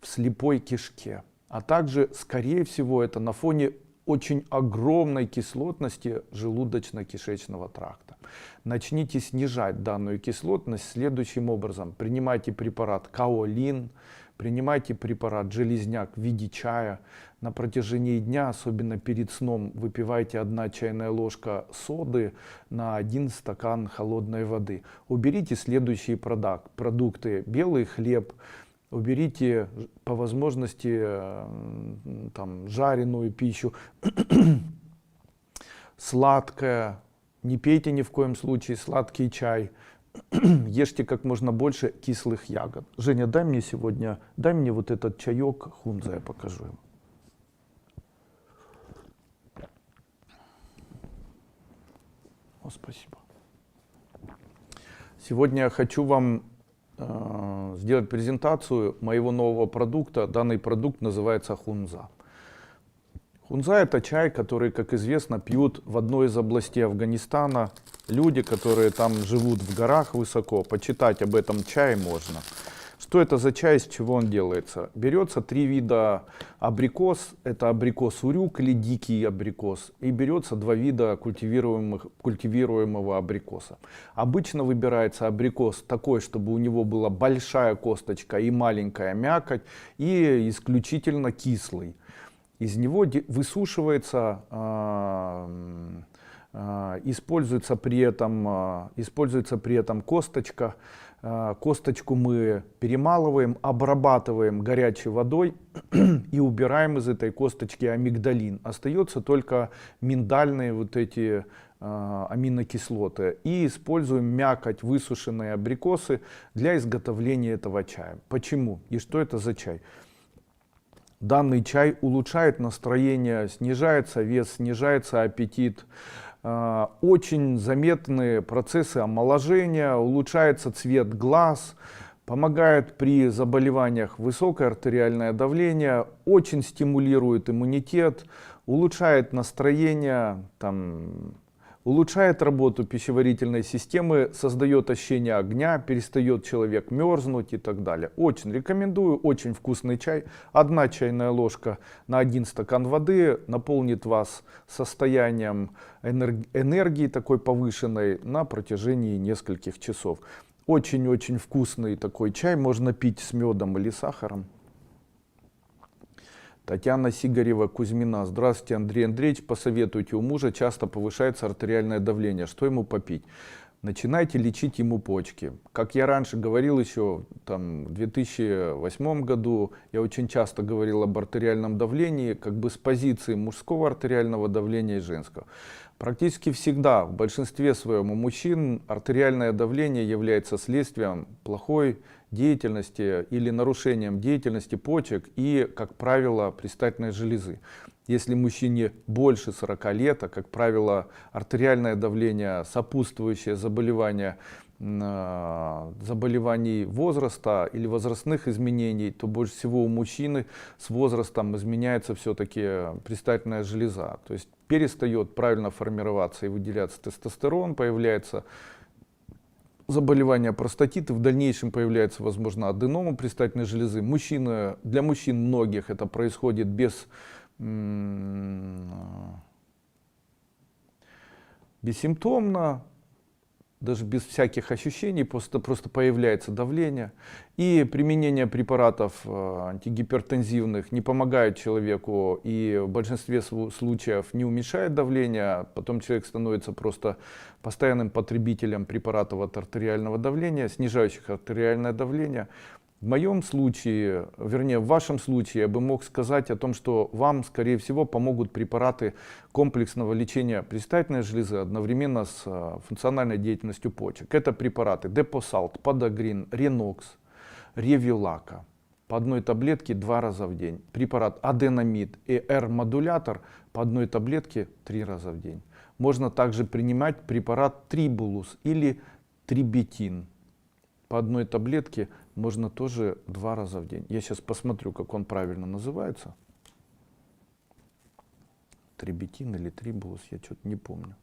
в слепой кишке. А также, скорее всего, это на фоне очень огромной кислотности желудочно-кишечного тракта. Начните снижать данную кислотность следующим образом. Принимайте препарат Каолин, принимайте препарат Железняк в виде чая. На протяжении дня, особенно перед сном, выпивайте 1 чайная ложка соды на 1 стакан холодной воды. Уберите следующие продукты. Белый хлеб. Уберите по возможности жареную пищу, сладкое. Не пейте ни в коем случае сладкий чай. Ешьте как можно больше кислых ягод. Женя, дай мне вот этот чаек хунза, я покажу им. О, спасибо. Сегодня я хочу вам сделать презентацию моего нового продукта. Данный продукт называется хунза. Хунза — это чай, который, как известно, пьют в одной из областей Афганистана люди, которые там живут в горах высоко. Почитать об этом чае можно. Что это за чай, из чего он делается? Берется 3 вида абрикос. Это абрикос урюк или дикий абрикос. И берется 2 вида культивируемого абрикоса. Обычно выбирается абрикос такой, чтобы у него была большая косточка и маленькая мякоть, и исключительно кислый. Из него высушивается, используется при этом косточка. Косточку мы перемалываем, обрабатываем горячей водой и убираем из этой косточки амигдалин. Остается только миндальные вот эти аминокислоты. И используем мякоть высушенной абрикосы для изготовления этого чая. Почему? И что это за чай? Данный чай улучшает настроение, снижается вес, снижается аппетит. Очень заметны процессы омоложения, улучшается цвет глаз, помогает при заболеваниях высокое артериальное давление, очень стимулирует иммунитет, улучшает настроение, улучшает работу пищеварительной системы, создает ощущение огня, перестает человек мерзнуть и так далее. Очень рекомендую, очень вкусный чай. 1 чайная ложка на 1 стакан воды наполнит вас состоянием энергии такой повышенной на протяжении нескольких часов. Очень-очень вкусный такой чай, можно пить с медом или сахаром. Татьяна Сигарева-Кузьмина. Здравствуйте, Андрей Андреевич. Посоветуйте, у мужа часто повышается артериальное давление. Что ему попить? Начинайте лечить ему почки. Как я раньше говорил еще в 2008 году, я очень часто говорил об артериальном давлении, как бы с позиции мужского артериального давления и женского. Практически всегда, в большинстве своем у мужчин артериальное давление является следствием плохой деятельности или нарушением деятельности почек и, как правило, предстательной железы. Если мужчине больше 40 лет, а, как правило, артериальное давление, сопутствующее заболеваний возраста или возрастных изменений, то больше всего у мужчины с возрастом изменяется все-таки предстательная железа. То есть перестает правильно формироваться и выделяться тестостерон, появляется заболевание простатита, в дальнейшем появляется, возможно, аденома предстательной железы. Для мужчин многих это происходит бессимптомно, даже без всяких ощущений, просто появляется давление. И применение препаратов антигипертензивных не помогает человеку и в большинстве случаев не уменьшает давление. Потом человек становится просто постоянным потребителем препаратов от артериального давления, снижающих артериальное давление. В моем случае, вернее в вашем случае, я бы мог сказать о том, что вам, скорее всего, помогут препараты комплексного лечения предстательной железы одновременно с функциональной деятельностью почек. Это препараты Депосалт, Подагрин, Ренокс, Ревилака. По 1 таблетке 2 раза в день. Препарат Аденамид и R-модулятор по 1 таблетке 3 раза в день. Можно также принимать препарат Трибулус или Трибетин. По 1 таблетке можно тоже 2 раза в день. Я сейчас посмотрю, как он правильно называется. Трибетин или Трибулус, я что-то не помню.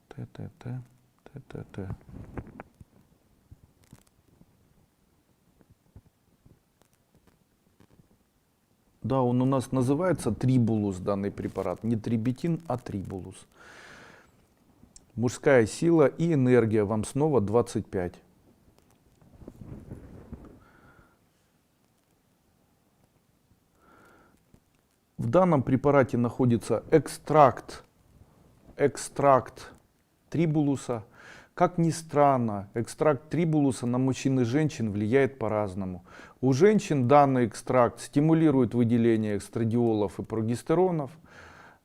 ТТТ. Да, он у нас называется Трибулус, данный препарат. Не Трибетин, а Трибулус. Мужская сила и энергия, вам снова 25. В данном препарате находится экстракт трибулуса. Как ни странно, экстракт трибулуса на мужчин и женщин влияет по-разному. У женщин данный экстракт стимулирует выделение эстрадиолов и прогестеронов,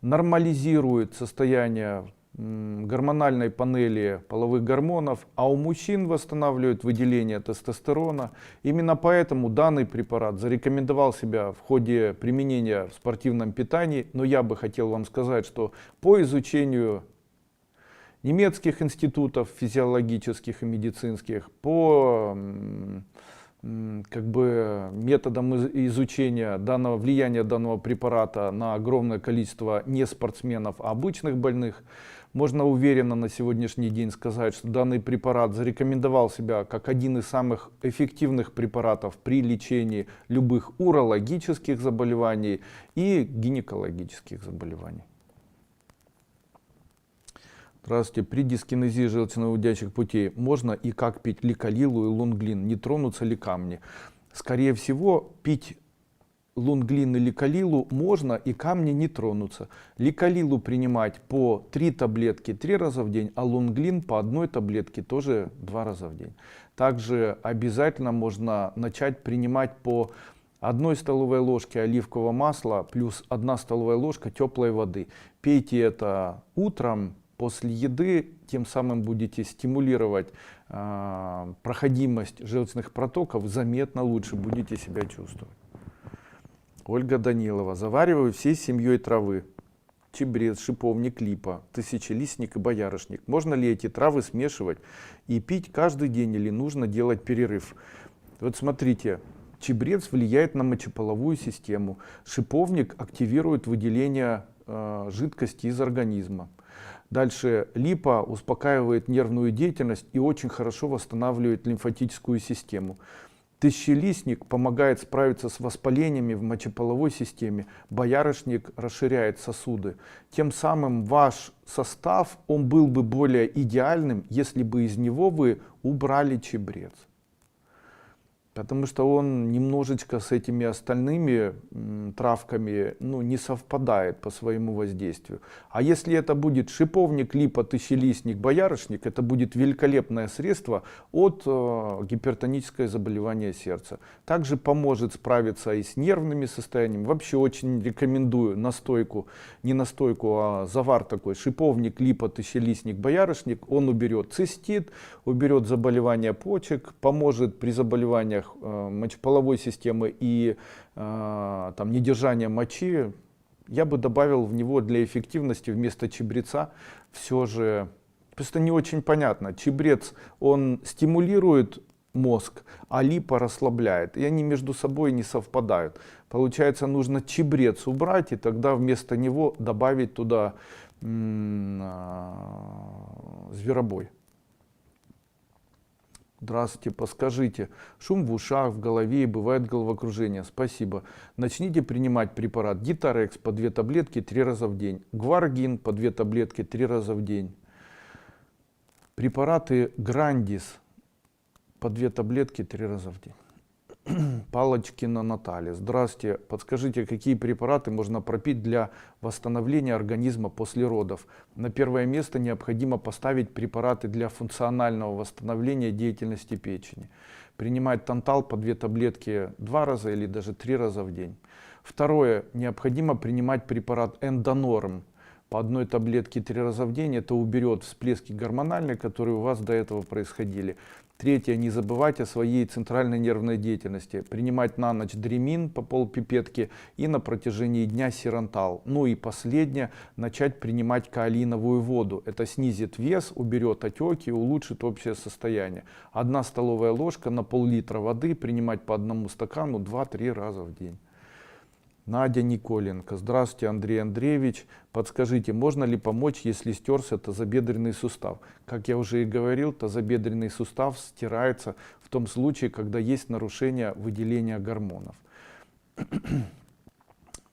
нормализирует состояние гормональной панели половых гормонов, а у мужчин восстанавливает выделение тестостерона. Именно поэтому данный препарат зарекомендовал себя в ходе применения в спортивном питании. Но я бы хотел вам сказать, что по изучению немецких институтов физиологических и медицинских, по методам изучения влияния данного препарата на огромное количество не спортсменов, а обычных больных, можно уверенно на сегодняшний день сказать, что данный препарат зарекомендовал себя как один из самых эффективных препаратов при лечении любых урологических заболеваний и гинекологических заболеваний. Здравствуйте. При дискинезии желчно-выводящих путей можно и как пить ликолилу и лунглин? Не тронутся ли камни? Скорее всего, пить лунглин и ликолилу можно, и камни не тронутся. Ликолилу принимать по 3 таблетки 3 раза в день, а лунглин по 1 таблетке тоже 2 раза в день. Также обязательно можно начать принимать по 1 столовой ложке оливкового масла плюс 1 столовая ложка теплой воды. Пейте это утром после еды, тем самым будете стимулировать проходимость желчных протоков, заметно лучше будете себя чувствовать. Ольга Данилова. Завариваю всей семьей травы. чебрец, шиповник, липа, тысячелистник и боярышник. Можно ли эти травы смешивать и пить каждый день или нужно делать перерыв? Вот смотрите, чебрец влияет на мочеполовую систему, шиповник активирует выделение жидкости из организма. Дальше липа успокаивает нервную деятельность и очень хорошо восстанавливает лимфатическую систему. Тысячелистник помогает справиться с воспалениями в мочеполовой системе. Боярышник расширяет сосуды. Тем самым ваш состав, он был бы более идеальным, если бы из него вы убрали чебрец. Потому что он немножечко с этими остальными травками не совпадает по своему воздействию. А если это будет шиповник, липа, тысячелистник, боярышник, это будет великолепное средство от гипертонического заболевания сердца. Также поможет справиться и с нервными состояниями. Вообще очень рекомендую настойку, не настойку, а завар такой: шиповник, липа, тысячелистник, боярышник. Он уберет цистит, уберет заболевания почек, поможет при заболеваниях мочеполовой системы и недержания мочи. Я бы добавил в него для эффективности вместо чебреца все же, просто не очень понятно, чебрец он стимулирует мозг, а липа расслабляет, и они между собой не совпадают. Получается, нужно чебрец убрать и тогда вместо него добавить туда зверобой. Здравствуйте, подскажите, шум в ушах, в голове и бывает головокружение. Спасибо. Начните принимать препарат Гитарекс по 2 таблетки 3 раза в день. Гваргин по 2 таблетки 3 раза в день. Препараты Грандис по 2 таблетки 3 раза в день. Палочкина Наталья. Здравствуйте. Подскажите, какие препараты можно пропить для восстановления организма после родов? На первое место необходимо поставить препараты для функционального восстановления деятельности печени. Принимать тантал по 2 таблетки 2 раза или даже 3 раза в день. Второе. Необходимо принимать препарат Эндонорм по 1 таблетке 3 раза в день. Это уберет всплески гормональные, которые у вас до этого происходили. Третье. Не забывать о своей центральной нервной деятельности. Принимать на ночь дремин по полпипетки и на протяжении дня сирантал. Ну и последнее. Начать принимать каолиновую воду. Это снизит вес, уберет отеки, улучшит общее состояние. 1 столовая ложка на пол-литра воды. Принимать по 1 стакану 2-3 раза в день. Надя Николенко. Здравствуйте, Андрей Андреевич. Подскажите, можно ли помочь, если стерся тазобедренный сустав? Как я уже и говорил, тазобедренный сустав стирается в том случае, когда есть нарушение выделения гормонов.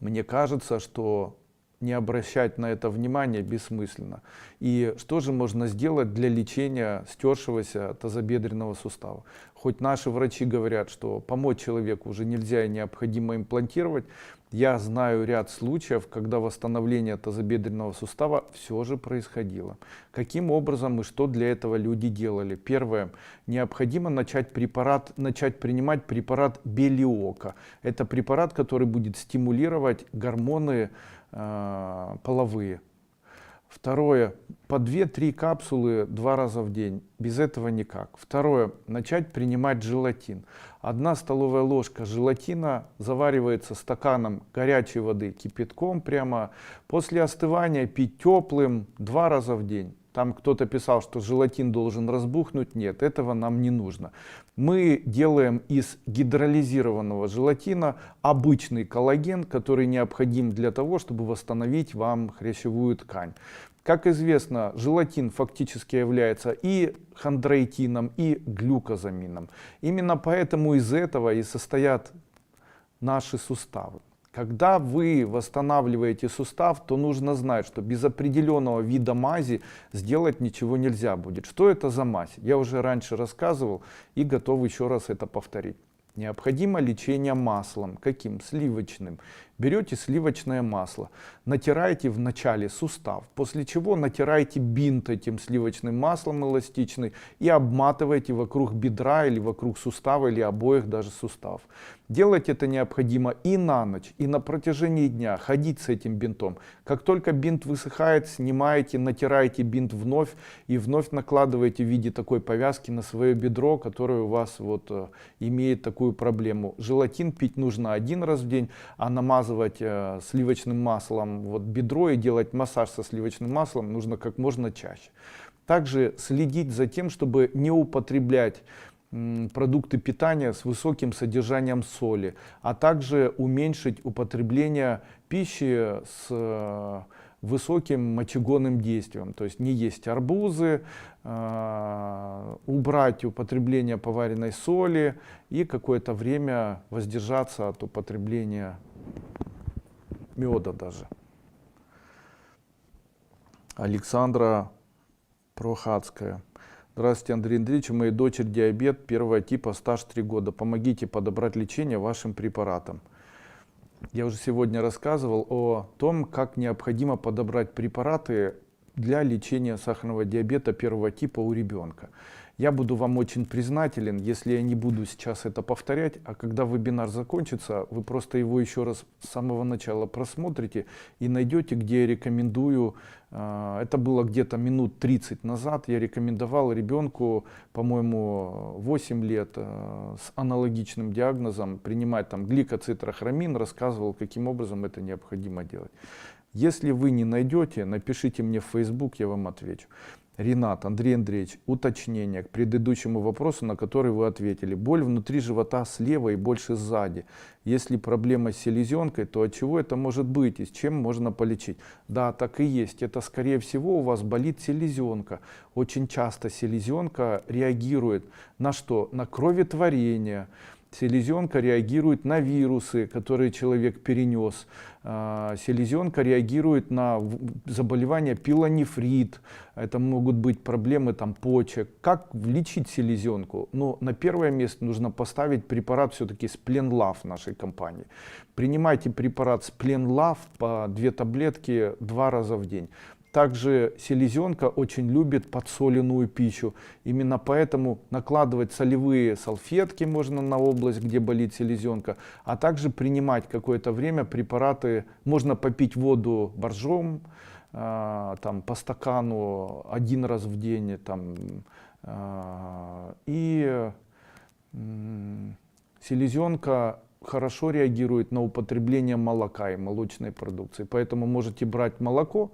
Мне кажется, что не обращать на это внимание бессмысленно. И что же можно сделать для лечения стершегося тазобедренного сустава? Хоть наши врачи говорят, что помочь человеку уже нельзя и необходимо имплантировать, я знаю ряд случаев, когда восстановление тазобедренного сустава все же происходило. Каким образом и что для этого люди делали? Первое. Необходимо начать принимать препарат Белиока. Это препарат, который будет стимулировать гормоны половые. Второе. По 2-3 капсулы 2 раза в день. Без этого никак. Второе. Начать принимать желатин. 1 столовая ложка желатина заваривается стаканом горячей воды кипятком прямо. После остывания пить теплым 2 раза в день. Там кто-то писал, что желатин должен разбухнуть. Нет, этого нам не нужно. Мы делаем из гидролизированного желатина обычный коллаген, который необходим для того, чтобы восстановить вам хрящевую ткань. Как известно, желатин фактически является и хондроитином, и глюкозамином. Именно поэтому из этого и состоят наши суставы. Когда вы восстанавливаете сустав, то нужно знать, что без определенного вида мази сделать ничего нельзя будет. Что это за мазь? Я уже раньше рассказывал и готов еще раз это повторить. Необходимо лечение маслом. Каким? Сливочным. Берете сливочное масло, натираете в начале сустав, после чего натираете бинт этим сливочным маслом эластичный и обматываете вокруг бедра или вокруг сустава или обоих даже суставов. Делать это необходимо и на ночь, и на протяжении дня, ходить с этим бинтом. Как только бинт высыхает, снимаете, натираете бинт вновь и вновь накладываете в виде такой повязки на свое бедро, которое у вас вот имеет такую проблему. Желатин пить нужно один раз в день, а намазывать сливочным маслом вот бедро и делать массаж со сливочным маслом нужно как можно чаще. Также следить за тем, чтобы не употреблять продукты питания с высоким содержанием соли, а также уменьшить употребление пищи с высоким мочегонным действием. То есть не есть арбузы, убрать употребление поваренной соли и какое-то время воздержаться от употребления меда даже. Александра Прохацкая. Здравствуйте, Андрей Андреевич. У моей дочери диабет первого типа, стаж 3 года. Помогите подобрать лечение вашим препаратам. Я уже сегодня рассказывал о том, как необходимо подобрать препараты для лечения сахарного диабета первого типа у ребенка. Я буду вам очень признателен, если я не буду сейчас это повторять, а когда вебинар закончится, вы просто его еще раз с самого начала просмотрите и найдете, где я рекомендую. Это было где-то минут 30 назад. Я рекомендовал ребенку, по-моему, 8 лет с аналогичным диагнозом принимать там гликоцитрохромин, рассказывал, каким образом это необходимо делать. Если вы не найдете, напишите мне в Facebook, я вам отвечу. Ренат, Андрей Андреевич, уточнение к предыдущему вопросу, на который вы ответили. Боль внутри живота слева и больше сзади. Если проблема с селезенкой, то от чего это может быть и с чем можно полечить? Да, так и есть. Это, скорее всего, у вас болит селезенка. Очень часто селезенка реагирует на что? На кроветворение. Селезенка реагирует на вирусы, которые человек перенес. Селезенка реагирует на заболевания пилонефрит. Это могут быть проблемы там, почек. Как лечить селезенку? Ну, на первое место нужно поставить препарат все-таки Splenlав нашей компании. Принимайте препарат Splenlав по 2 таблетки 2 раза в день. Также селезенка очень любит подсоленную пищу. Именно поэтому накладывать солевые салфетки можно на область, где болит селезенка, а также принимать какое-то время препараты. Можно попить воду боржом, там, по стакану 1 раз в день. Там, и селезенка хорошо реагирует на употребление молока и молочной продукции. Поэтому можете брать молоко.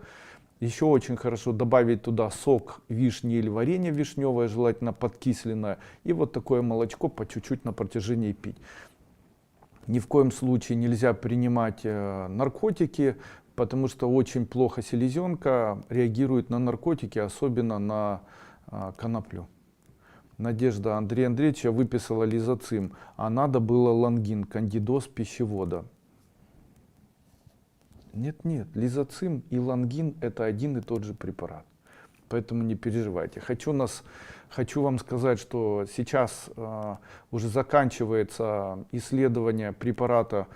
Еще очень хорошо добавить туда сок вишни или варенье вишневое, желательно подкисленное. И вот такое молочко по чуть-чуть на протяжении пить. Ни в коем случае нельзя принимать наркотики, потому что очень плохо селезенка реагирует на наркотики, особенно на коноплю. Надежда, Андрей Андреевич, я выписала лизоцим, а надо было лангин, кандидоз пищевода. Нет, лизоцим и лангин это один и тот же препарат. Поэтому не переживайте. Хочу вам сказать, что сейчас уже заканчивается исследование препарата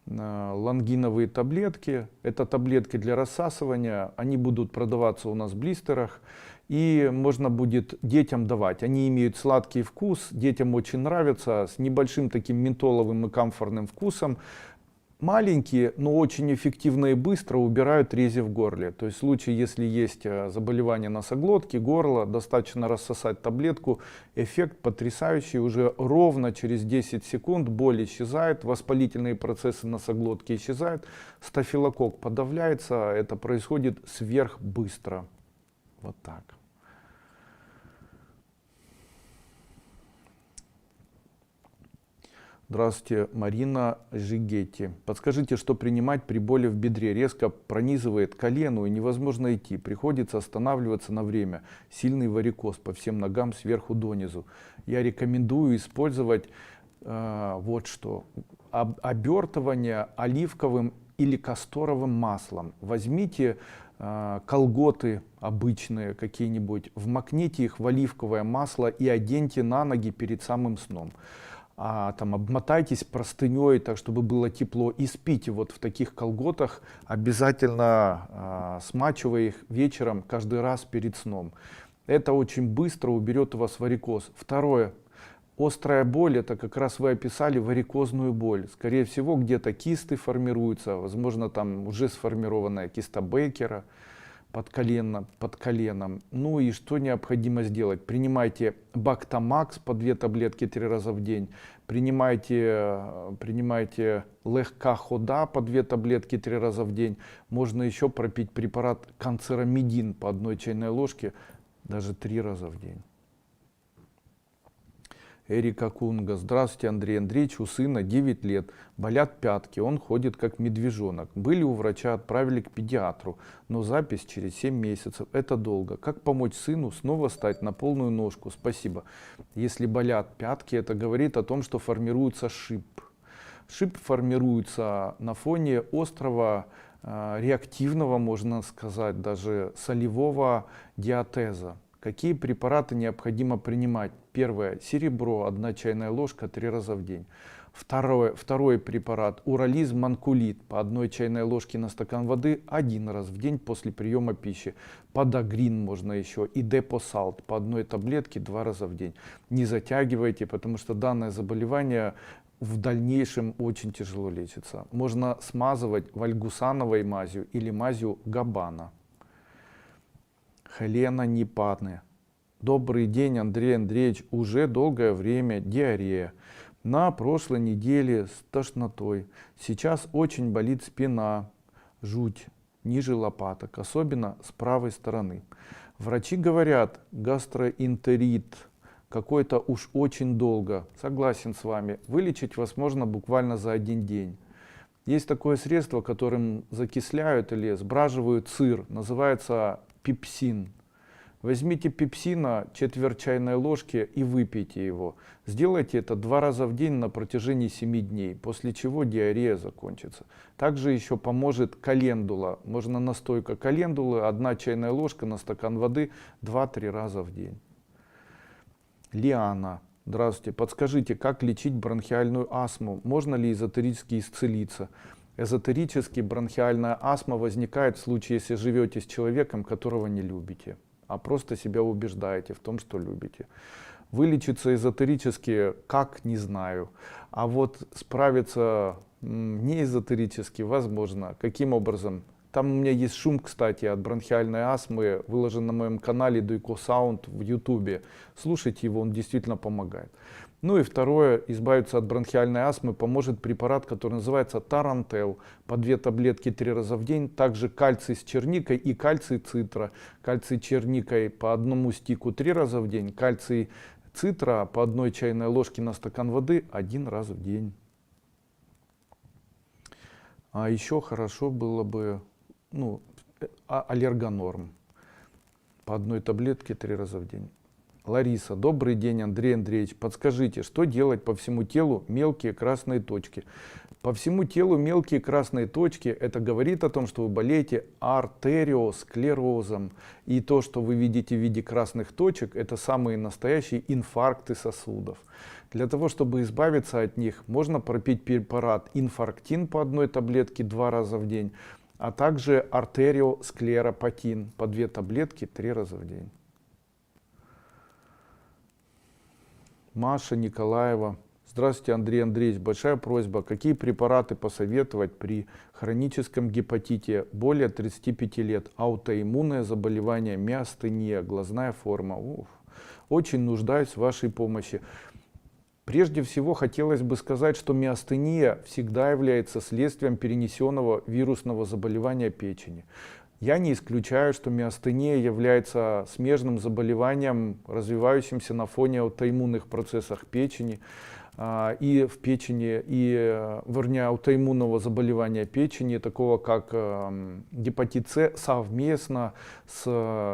лангиновые таблетки. Это таблетки для рассасывания. Они будут продаваться у нас в блистерах. И можно будет детям давать. Они имеют сладкий вкус, детям очень нравятся, с небольшим таким ментоловым и камфорным вкусом. Маленькие, но очень эффективно и быстро убирают рези в горле. То есть в случае, если есть заболевание носоглотки, горла, достаточно рассосать таблетку. Эффект потрясающий. Уже ровно через 10 секунд боль исчезает, воспалительные процессы носоглотки исчезают, стафилококк подавляется. Это происходит сверхбыстро. Вот так. Здравствуйте, Марина Жигетти. Подскажите, что принимать при боли в бедре? Резко пронизывает колено и невозможно идти. Приходится останавливаться на время. Сильный варикоз по всем ногам сверху донизу. Я рекомендую использовать вот что. Обертывание оливковым или касторовым маслом. Возьмите колготы обычные какие-нибудь, вмакните их в оливковое масло и оденьте на ноги перед самым сном. Там обмотайтесь простыней, так чтобы было тепло, и спите вот в таких колготах, обязательно смачивая их вечером каждый раз перед сном. Это очень быстро уберет у вас варикоз. Второе. Острая боль — это как раз вы описали варикозную боль. Скорее всего, где-то кисты формируются, возможно, там уже сформированная киста Бейкера под коленом. Ну и что необходимо сделать? Принимайте Бактамакс по 2 таблетки 3 раза в день. Принимайте Легка Хода по 2 таблетки 3 раза в день. Можно еще пропить препарат канцерамидин по 1 чайной ложке даже 3 раза в день. Эрика Кунга. Здравствуйте, Андрей Андреевич. У сына 9 лет. Болят пятки. Он ходит как медвежонок. Были у врача, отправили к педиатру. Но запись через 7 месяцев. Это долго. Как помочь сыну снова стать на полную ножку? Спасибо. Если болят пятки, это говорит о том, что формируется шип. Шип формируется на фоне острого, реактивного, можно сказать, даже солевого диатеза. Какие препараты необходимо принимать? Первое — серебро, 1 чайная ложка 3 раза в день. Второй препарат — урализ манкулит по 1 чайной ложке на стакан воды 1 раз в день после приема пищи. Подагрин можно еще и депосалт по 1 таблетке 2 раза в день. Не затягивайте, потому что данное заболевание в дальнейшем очень тяжело лечится. Можно смазывать вальгусановой мазью или мазью Габбана. Хелена Непаны. Добрый день, Андрей Андреевич. Уже долгое время диарея. На прошлой неделе с тошнотой. Сейчас очень болит спина, жуть ниже лопаток, особенно с правой стороны. Врачи говорят, гастроэнтерит. Какой-то уж очень долго. Согласен с вами. Вылечить возможно буквально за 1 день. Есть такое средство, которым закисляют или сбраживают сыр. Называется пепсин. Возьмите пепсина, 1/4 чайной ложки и выпейте его. Сделайте это 2 раза в день на протяжении 7 дней, после чего диарея закончится. Также еще поможет календула. Можно настойка календулы, 1 чайная ложка на стакан воды 2-3 раза в день. Лиана. Здравствуйте. Подскажите, как лечить бронхиальную астму? Можно ли эзотерически исцелиться? Эзотерически бронхиальная астма возникает в случае, если живете с человеком, которого не любите, а просто себя убеждаете в том, что любите. Вылечиться эзотерически, как, не знаю. А вот справиться не эзотерически возможно. Каким образом? Там у меня есть шум, кстати, от бронхиальной астмы, выложен на моем канале Дуйко Саунд в YouTube. Слушайте его, он действительно помогает. Ну и второе, избавиться от бронхиальной астмы поможет препарат, который называется Тарантел, по 2 таблетки 3 раза в день. Также кальций с черникой и кальций цитра. Кальций черникой по 1 стику 3 раза в день, кальций цитра по 1 чайной ложке на стакан воды 1 раз в день. А еще хорошо было бы аллергонорм по 1 таблетке 3 раза в день. Лариса. Добрый день, Андрей Андреевич. Подскажите, что делать по всему телу мелкие красные точки? По всему телу мелкие красные точки, это говорит о том, что вы болеете артериосклерозом. И то, что вы видите в виде красных точек, это самые настоящие инфаркты сосудов. Для того, чтобы избавиться от них, можно пропить препарат инфарктин по 1 таблетке 2 раза в день, а также артериосклеропатин по 2 таблетки 3 раза в день. Маша Николаева. Здравствуйте, Андрей Андреевич. Большая просьба, какие препараты посоветовать при хроническом гепатите более 35 лет? Аутоиммунное заболевание, миастения, глазная форма. Очень нуждаюсь в вашей помощи. Прежде всего, хотелось бы сказать, что миастения всегда является следствием перенесенного вирусного заболевания печени. Я не исключаю, что миастения является смежным заболеванием, развивающимся на фоне аутоиммунных процессов печени, и в печени, вернее, аутоиммунного заболевания печени, такого как гепатит С, совместно с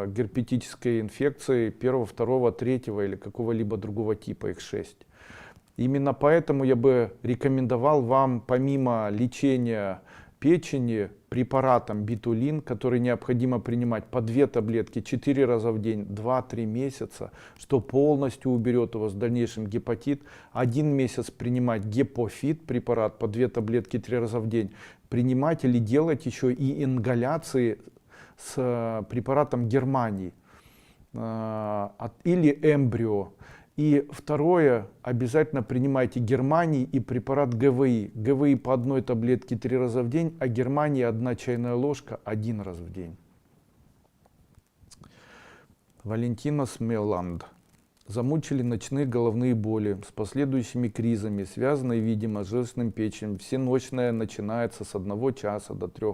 герпетической инфекцией 1, 2, 3 или какого-либо другого типа, их 6. Именно поэтому я бы рекомендовал вам, помимо лечения печени, препаратом битулин, который необходимо принимать по 2 таблетки 4 раза в день, 2-3 месяца, что полностью уберет у вас в дальнейшем гепатит. 1 месяц принимать гепофит, препарат по 2 таблетки 3 раза в день. Принимать или делать еще и ингаляции с препаратом Германии или эмбрио. И второе, обязательно принимайте германий и препарат ГВИ. ГВИ по одной таблетке 3 раза в день, а германий 1 чайная ложка 1 раз в день. Валентина Смеланд. Замучили ночные головные боли с последующими кризами, связанные, видимо, с желчным печенью. Всеночная начинается с 1 часа до 3.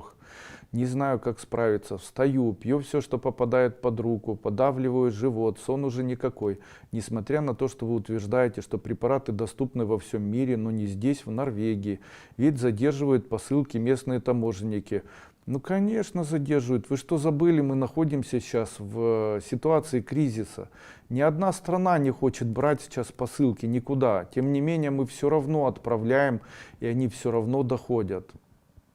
Не знаю, как справиться. Встаю, пью все, что попадает под руку, подавливаю живот, сон уже никакой. Несмотря на то, что вы утверждаете, что препараты доступны во всем мире, но не здесь, в Норвегии. Ведь задерживают посылки местные таможенники. Ну, конечно, задерживают. Вы что забыли, мы находимся сейчас в ситуации кризиса. Ни одна страна не хочет брать сейчас посылки никуда. Тем не менее, мы все равно отправляем, и они все равно доходят.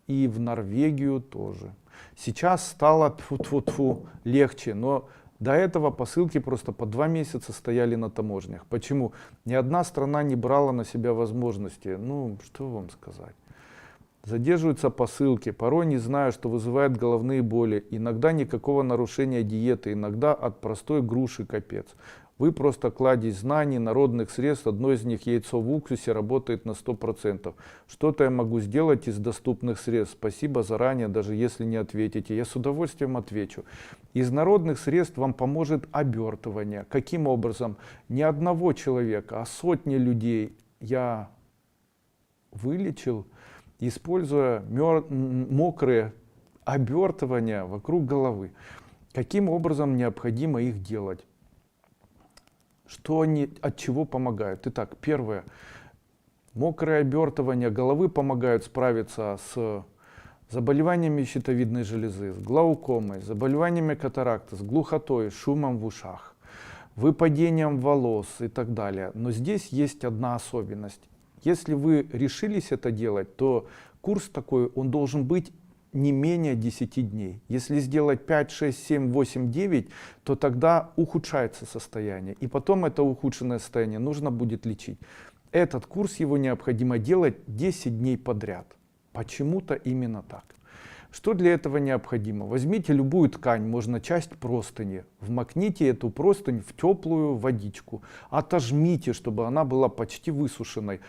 И в Норвегию тоже. Сейчас стало тьфу-тьфу-тьфу легче, но до этого посылки просто по 2 месяца стояли на таможнях. Почему? Ни одна страна не брала на себя возможности. Ну, что вам сказать. Задерживаются посылки, порой не знаю, что вызывает головные боли. Иногда никакого нарушения диеты, иногда от простой груши капец. Вы просто кладезь знаний, народных средств, одно из них яйцо в уксусе работает на 100%. Что-то я могу сделать из доступных средств. Спасибо заранее, даже если не ответите. Я с удовольствием отвечу. Из народных средств вам поможет обертывание. Каким образом? Не одного человека, а сотни людей я вылечил, используя мокрые обертывания вокруг головы. Каким образом необходимо их делать? Что они от чего помогают? Итак, первое. Мокрые обертывания головы помогают справиться с заболеваниями щитовидной железы, с глаукомой, заболеваниями катаракты, с глухотой, шумом в ушах, выпадением волос и так далее. Но здесь есть одна особенность. Если вы решились это делать, то курс такой, он должен быть не менее 10 дней. Если сделать 5, 6, 7, 8, 9, то тогда ухудшается состояние. И потом это ухудшенное состояние нужно будет лечить. Этот курс его необходимо делать 10 дней подряд. Почему-то именно так. Что для этого необходимо? Возьмите любую ткань, можно часть простыни, вмакните эту простынь в теплую водичку, отожмите, чтобы она была почти высушенной.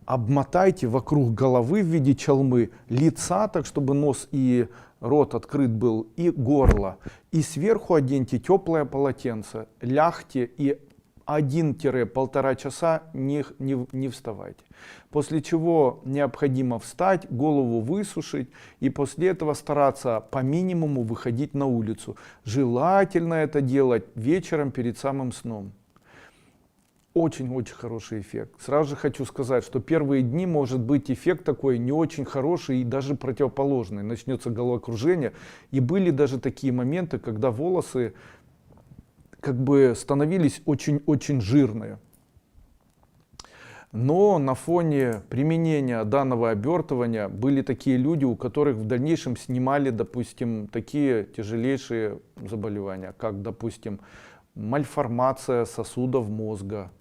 Обмотайте вокруг головы в виде чалмы, лица, так чтобы нос и рот открыт был, и горло. И сверху оденьте теплое полотенце, лягте и 1-1,5 часа не вставайте. После чего необходимо встать, голову высушить и после этого стараться по минимуму выходить на улицу. Желательно это делать вечером перед самым сном. Очень-очень хороший эффект. Сразу же хочу сказать, что первые дни может быть эффект такой не очень хороший и даже противоположный. Начнется головокружение. И были даже такие моменты, когда волосы как бы становились очень-очень жирные. Но на фоне применения данного обертывания были такие люди, у которых в дальнейшем снимали, допустим, такие тяжелейшие заболевания, как, допустим, мальформация сосудов мозга,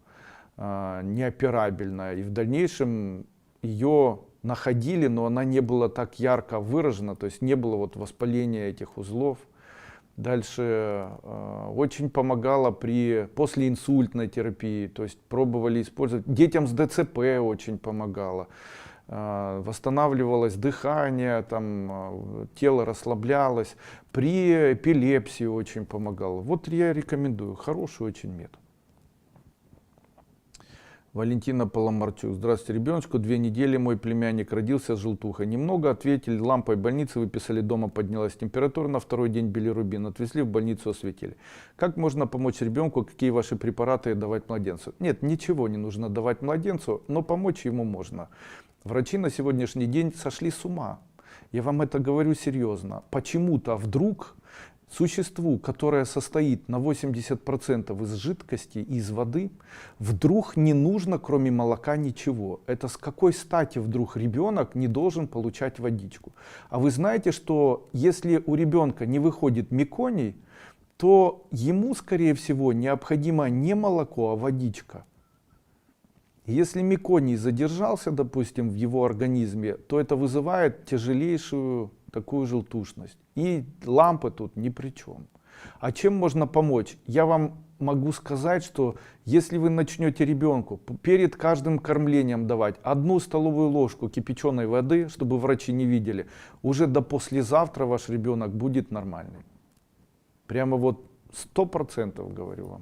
неоперабельная. И в дальнейшем ее находили, но она не была так ярко выражена, то есть не было вот воспаления этих узлов. Дальше очень помогало при послеинсультной терапии, то есть пробовали использовать. Детям с ДЦП очень помогало. Восстанавливалось дыхание, там, тело расслаблялось. При эпилепсии очень помогало. Вот я рекомендую, хороший очень метод. Валентина Поломарчук. Здравствуйте, ребеночку 2 недели, мой племянник родился с желтухой. Немного ответили, лампой в больнице выписали, дома поднялась температура, на 2-й день билирубин, отвезли в больницу, осветили. Как можно помочь ребенку, какие ваши препараты давать младенцу? Нет, ничего не нужно давать младенцу, но помочь ему можно. Врачи на сегодняшний день сошли с ума. Я вам это говорю серьезно. Почему-то вдруг существу, которое состоит на 80% из жидкости, из воды, вдруг не нужно кроме молока ничего. Это с какой стати вдруг ребенок не должен получать водичку? А вы знаете, что если у ребенка не выходит меконий, то ему, скорее всего, необходимо не молоко, а водичка. Если меконий задержался, допустим, в его организме, то это вызывает тяжелейшую такую желтушность. И лампы тут ни при чем. А чем можно помочь? Я вам могу сказать, что если вы начнете ребенку перед каждым кормлением давать 1 столовую ложку кипяченой воды, чтобы врачи не видели, уже до послезавтра ваш ребенок будет нормальный. Прямо вот 100% говорю вам.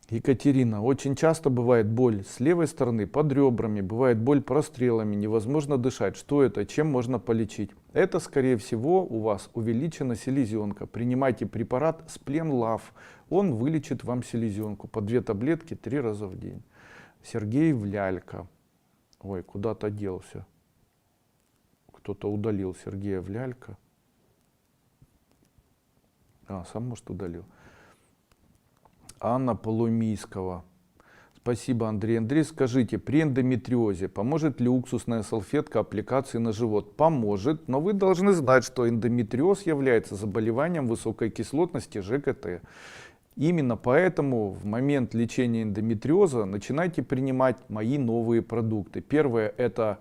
Екатерина, очень часто бывает боль с левой стороны под ребрами, бывает боль прострелами, невозможно дышать. Что это? Чем можно полечить? Это, скорее всего, у вас увеличена селезенка. Принимайте препарат Спленлав. Он вылечит вам селезенку по 2 таблетки 3 раза в день. Сергей Влялько. Ой, куда-то делся. Кто-то удалил Сергея Влялько. Сам, может, удалил. Анна Полумийского. Спасибо, Андрей. Андрей, скажите, при эндометриозе поможет ли уксусная салфетка аппликации на живот? Поможет, но вы должны знать, что эндометриоз является заболеванием высокой кислотности ЖКТ. Именно поэтому в момент лечения эндометриоза начинайте принимать мои новые продукты. Первое — это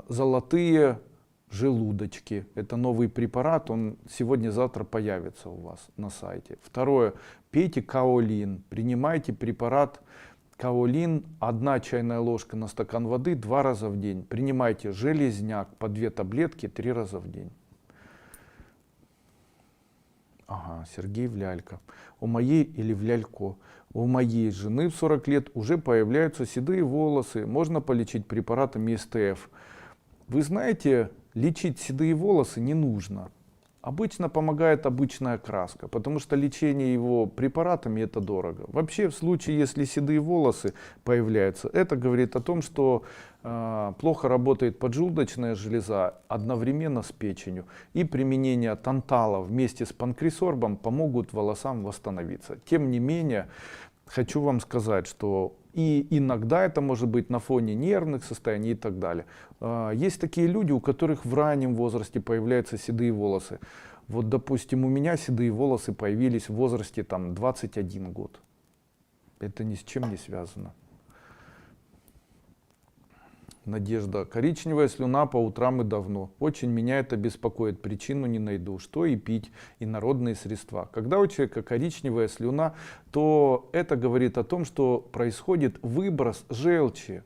золотые желудочки. Это новый препарат, он сегодня-завтра появится у вас на сайте. Второе, пейте каолин, принимайте препарат каолин, 1 чайная ложка на стакан воды 2 раза в день. Принимайте железняк по 2 таблетки 3 раза в день. Сергей Влялько. У моей или Влялько. У моей жены в 40 лет уже появляются седые волосы. Можно полечить препаратами СТФ. Вы знаете, лечить седые волосы не нужно. Обычно помогает обычная краска, потому что лечение его препаратами это дорого. Вообще, в случае, если седые волосы появляются, это говорит о том, что плохо работает поджелудочная железа одновременно с печенью. И применение тантала вместе с панкрисорбом помогут волосам восстановиться. Тем не менее, хочу вам сказать, что и иногда это может быть на фоне нервных состояний и так далее. Есть такие люди, у которых в раннем возрасте появляются седые волосы. Вот, допустим, у меня седые волосы появились в возрасте 21 год. Это ни с чем не связано. Надежда. Коричневая слюна по утрам и давно. Очень меня это беспокоит. Причину не найду. Что и пить, и народные средства. Когда у человека коричневая слюна, то это говорит о том, что происходит выброс желчи.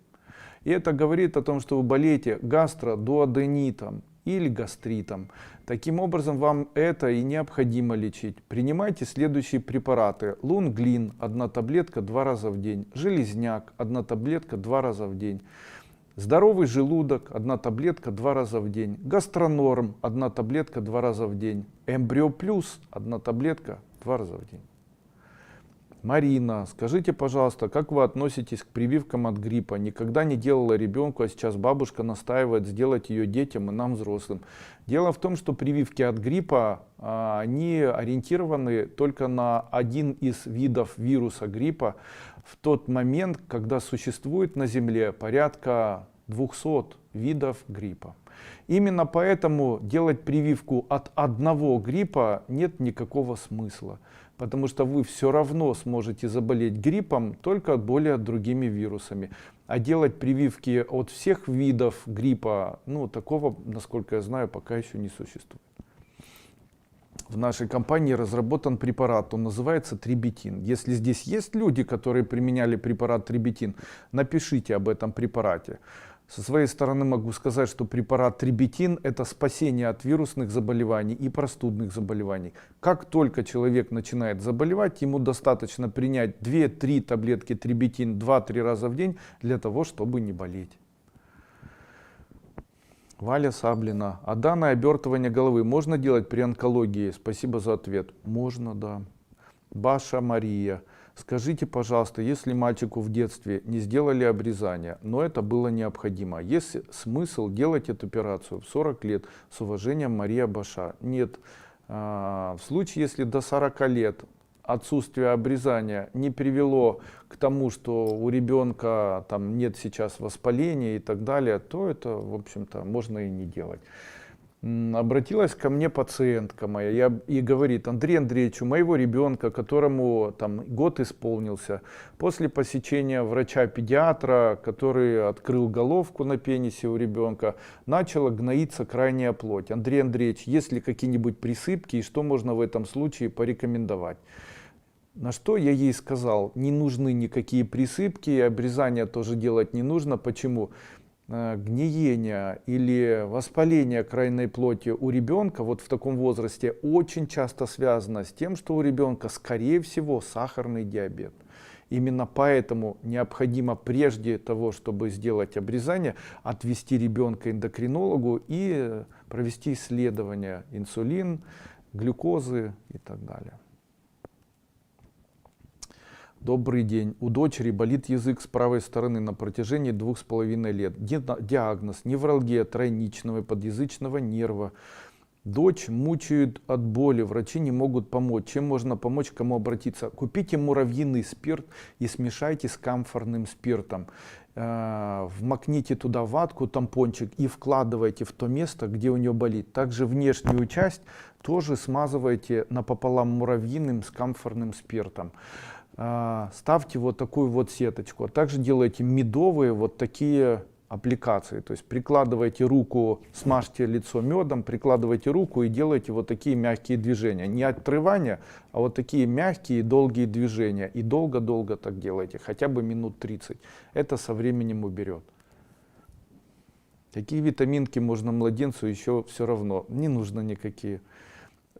И это говорит о том, что вы болеете гастродуоденитом или гастритом. Таким образом, вам это и необходимо лечить. Принимайте следующие препараты. Лунглин 1 таблетка 2 раза в день. Железняк 1 таблетка 2 раза в день. Здоровый желудок 1 таблетка 2 раза в день. Гастронорм 1 таблетка 2 раза в день. Эмбрио плюс 1 таблетка 2 раза в день. Марина, скажите, пожалуйста, как вы относитесь к прививкам от гриппа? Никогда не делала ребенку, а сейчас бабушка настаивает сделать ее детям и нам, взрослым. Дело в том, что прививки от гриппа, они ориентированы только на один из видов вируса гриппа в тот момент, когда существует на Земле порядка 200 видов гриппа. Именно поэтому делать прививку от одного гриппа нет никакого смысла. Потому что вы все равно сможете заболеть гриппом, только более другими вирусами. А делать прививки от всех видов гриппа, такого, насколько я знаю, пока еще не существует. В нашей компании разработан препарат, он называется трибетин. Если здесь есть люди, которые применяли препарат трибетин, напишите об этом препарате. Со своей стороны могу сказать, что препарат трибетин — это спасение от вирусных заболеваний и простудных заболеваний. Как только человек начинает заболевать, ему достаточно принять 2-3 таблетки трибетин 2-3 раза в день для того, чтобы не болеть. Валя Саблина. А данное обертывание головы можно делать при онкологии? Спасибо за ответ. Можно, да. Баша Мария. Скажите, пожалуйста, если мальчику в детстве не сделали обрезание, но это было необходимо, есть смысл делать эту операцию в 40 лет? С уважением, Мария Баша. Нет. В случае, если до 40 лет отсутствие обрезания не привело к тому, что у ребенка нет сейчас воспаления и так далее, то это, в общем-то, можно и не делать. Обратилась ко мне пациентка моя и говорит: Андрей Андреевич, у моего ребенка, которому там год исполнился, после посещения врача-педиатра, который открыл головку на пенисе у ребенка, начала гноиться крайняя плоть. Андрей Андреевич, есть ли какие-нибудь присыпки и что можно в этом случае порекомендовать? На что я ей сказал: не нужны никакие присыпки, обрезания тоже делать не нужно. Почему? Гниение или воспаление крайней плоти у ребенка вот в таком возрасте очень часто связано с тем, что у ребенка, скорее всего, сахарный диабет. Именно поэтому необходимо прежде того, чтобы сделать обрезание, отвести ребенка к эндокринологу и провести исследования инсулин, глюкозы и так далее. Добрый день. У дочери болит язык с правой стороны на протяжении 2,5 лет. Диагноз: невралгия тройничного подъязычного нерва. Дочь мучают от боли, врачи не могут помочь. Чем можно помочь, к кому обратиться? Купите муравьиный спирт и смешайте с камфорным спиртом. Вмакните туда ватку, тампончик и вкладывайте в то место, где у нее болит. Также внешнюю часть тоже смазывайте напополам муравьиным с камфорным спиртом. Ставьте вот такую вот сеточку, а также делайте медовые вот такие аппликации, то есть прикладывайте руку, смажьте лицо медом, прикладывайте руку и делайте вот такие мягкие движения, не отрывания, а вот такие мягкие долгие движения, и долго-долго так делайте, хотя бы минут 30, это со временем уберет. Какие витаминки можно младенцу еще все равно, не нужно никакие.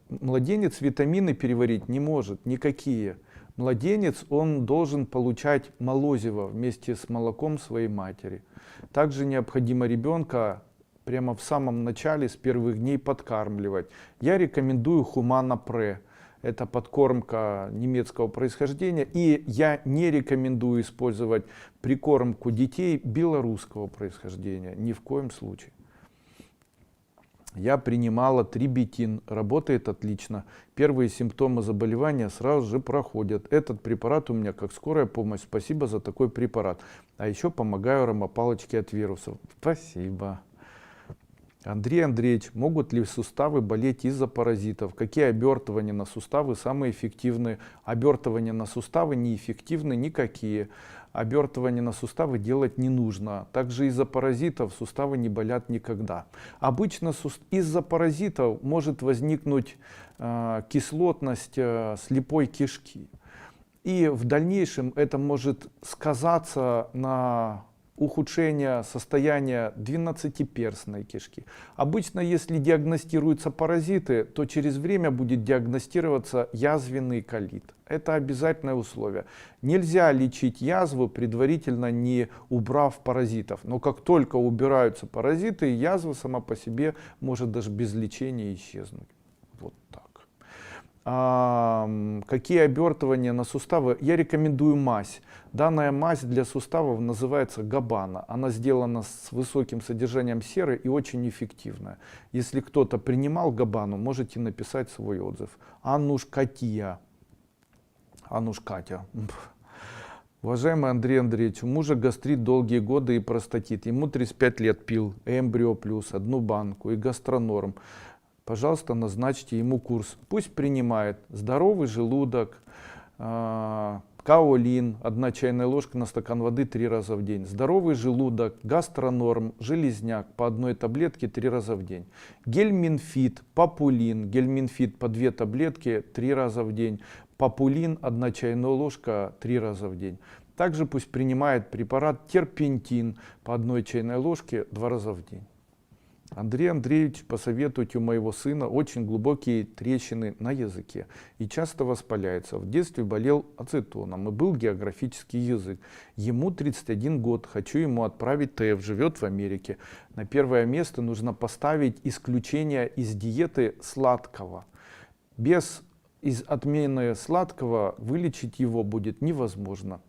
Младенец витамины переварить не может, никакие. Младенец, он должен получать молозиво вместе с молоком своей матери. Также необходимо ребенка прямо в самом начале, с первых дней подкармливать. Я рекомендую Humana Pre. Это подкормка немецкого происхождения. И я не рекомендую использовать прикормку детей белорусского происхождения. Ни в коем случае. Я принимала трибетин, работает отлично. Первые симптомы заболевания сразу же проходят. Этот препарат у меня как скорая помощь. Спасибо за такой препарат. А еще помогаю аромапалочке от вирусов. Спасибо. Андрей Андреевич, могут ли суставы болеть из-за паразитов? Какие обертывания на суставы самые эффективные? Обертывания на суставы неэффективны никакие. Обертывания на суставы делать не нужно. Также из-за паразитов суставы не болят никогда. Обычно из-за паразитов может возникнуть кислотность слепой кишки. И в дальнейшем это может сказаться на ухудшение состояния двенадцатиперстной кишки. Обычно, если диагностируются паразиты, то через время будет диагностироваться язвенный колит. Это обязательное условие. Нельзя лечить язву, предварительно не убрав паразитов. Но как только убираются паразиты, язва сама по себе может даже без лечения исчезнуть. Вот так. Какие обертывания на суставы? Я рекомендую мазь. Данная мазь для суставов называется Габбана. Она сделана с высоким содержанием серы и очень эффективная. Если кто-то принимал Габбану, можете написать свой отзыв. Аннушкатия. Аннушкатя. Уважаемый Андрей Андреевич, у мужа гастрит долгие годы и простатит. Ему 35 лет, пил Эмбрио Плюс, 1 банку и Гастронорм. Пожалуйста, назначьте ему курс. Пусть принимает здоровый желудок, каолин, 1 чайная ложка на стакан воды 3 раза в день. Здоровый желудок, Гастронорм, железняк по 1 таблетке 3 раза в день. Гельминфит, Папулин, Гельминфит по 2 таблетки 3 раза в день. Папулин, 1 чайная ложка 3 раза в день. Также пусть принимает препарат терпентин по 1 чайной ложке 2 раза в день. Андрей Андреевич, посоветуйте, у моего сына очень глубокие трещины на языке и часто воспаляется. В детстве болел ацетоном и был географический язык. Ему 31 год, хочу ему отправить ТФ, живет в Америке. На первое место нужно поставить исключение из диеты сладкого. Без отмены сладкого вылечить его будет невозможно.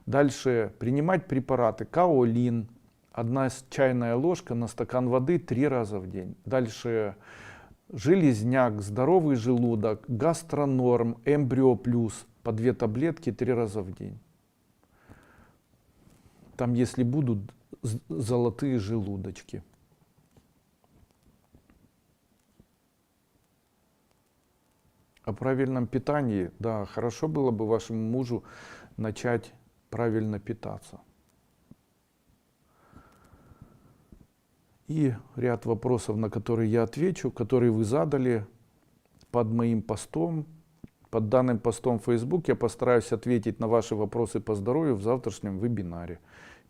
Дальше принимать препараты каолин. 1 чайная ложка на стакан воды 3 раза в день. Дальше железняк, здоровый желудок, Гастронорм, Эмбрио Плюс по 2 таблетки 3 раза в день. Там, если будут золотые желудочки. О правильном питании, да, хорошо было бы вашему мужу начать правильно питаться. И ряд вопросов, на которые я отвечу, которые вы задали под моим постом. Под данным постом в Facebook я постараюсь ответить на ваши вопросы по здоровью в завтрашнем вебинаре.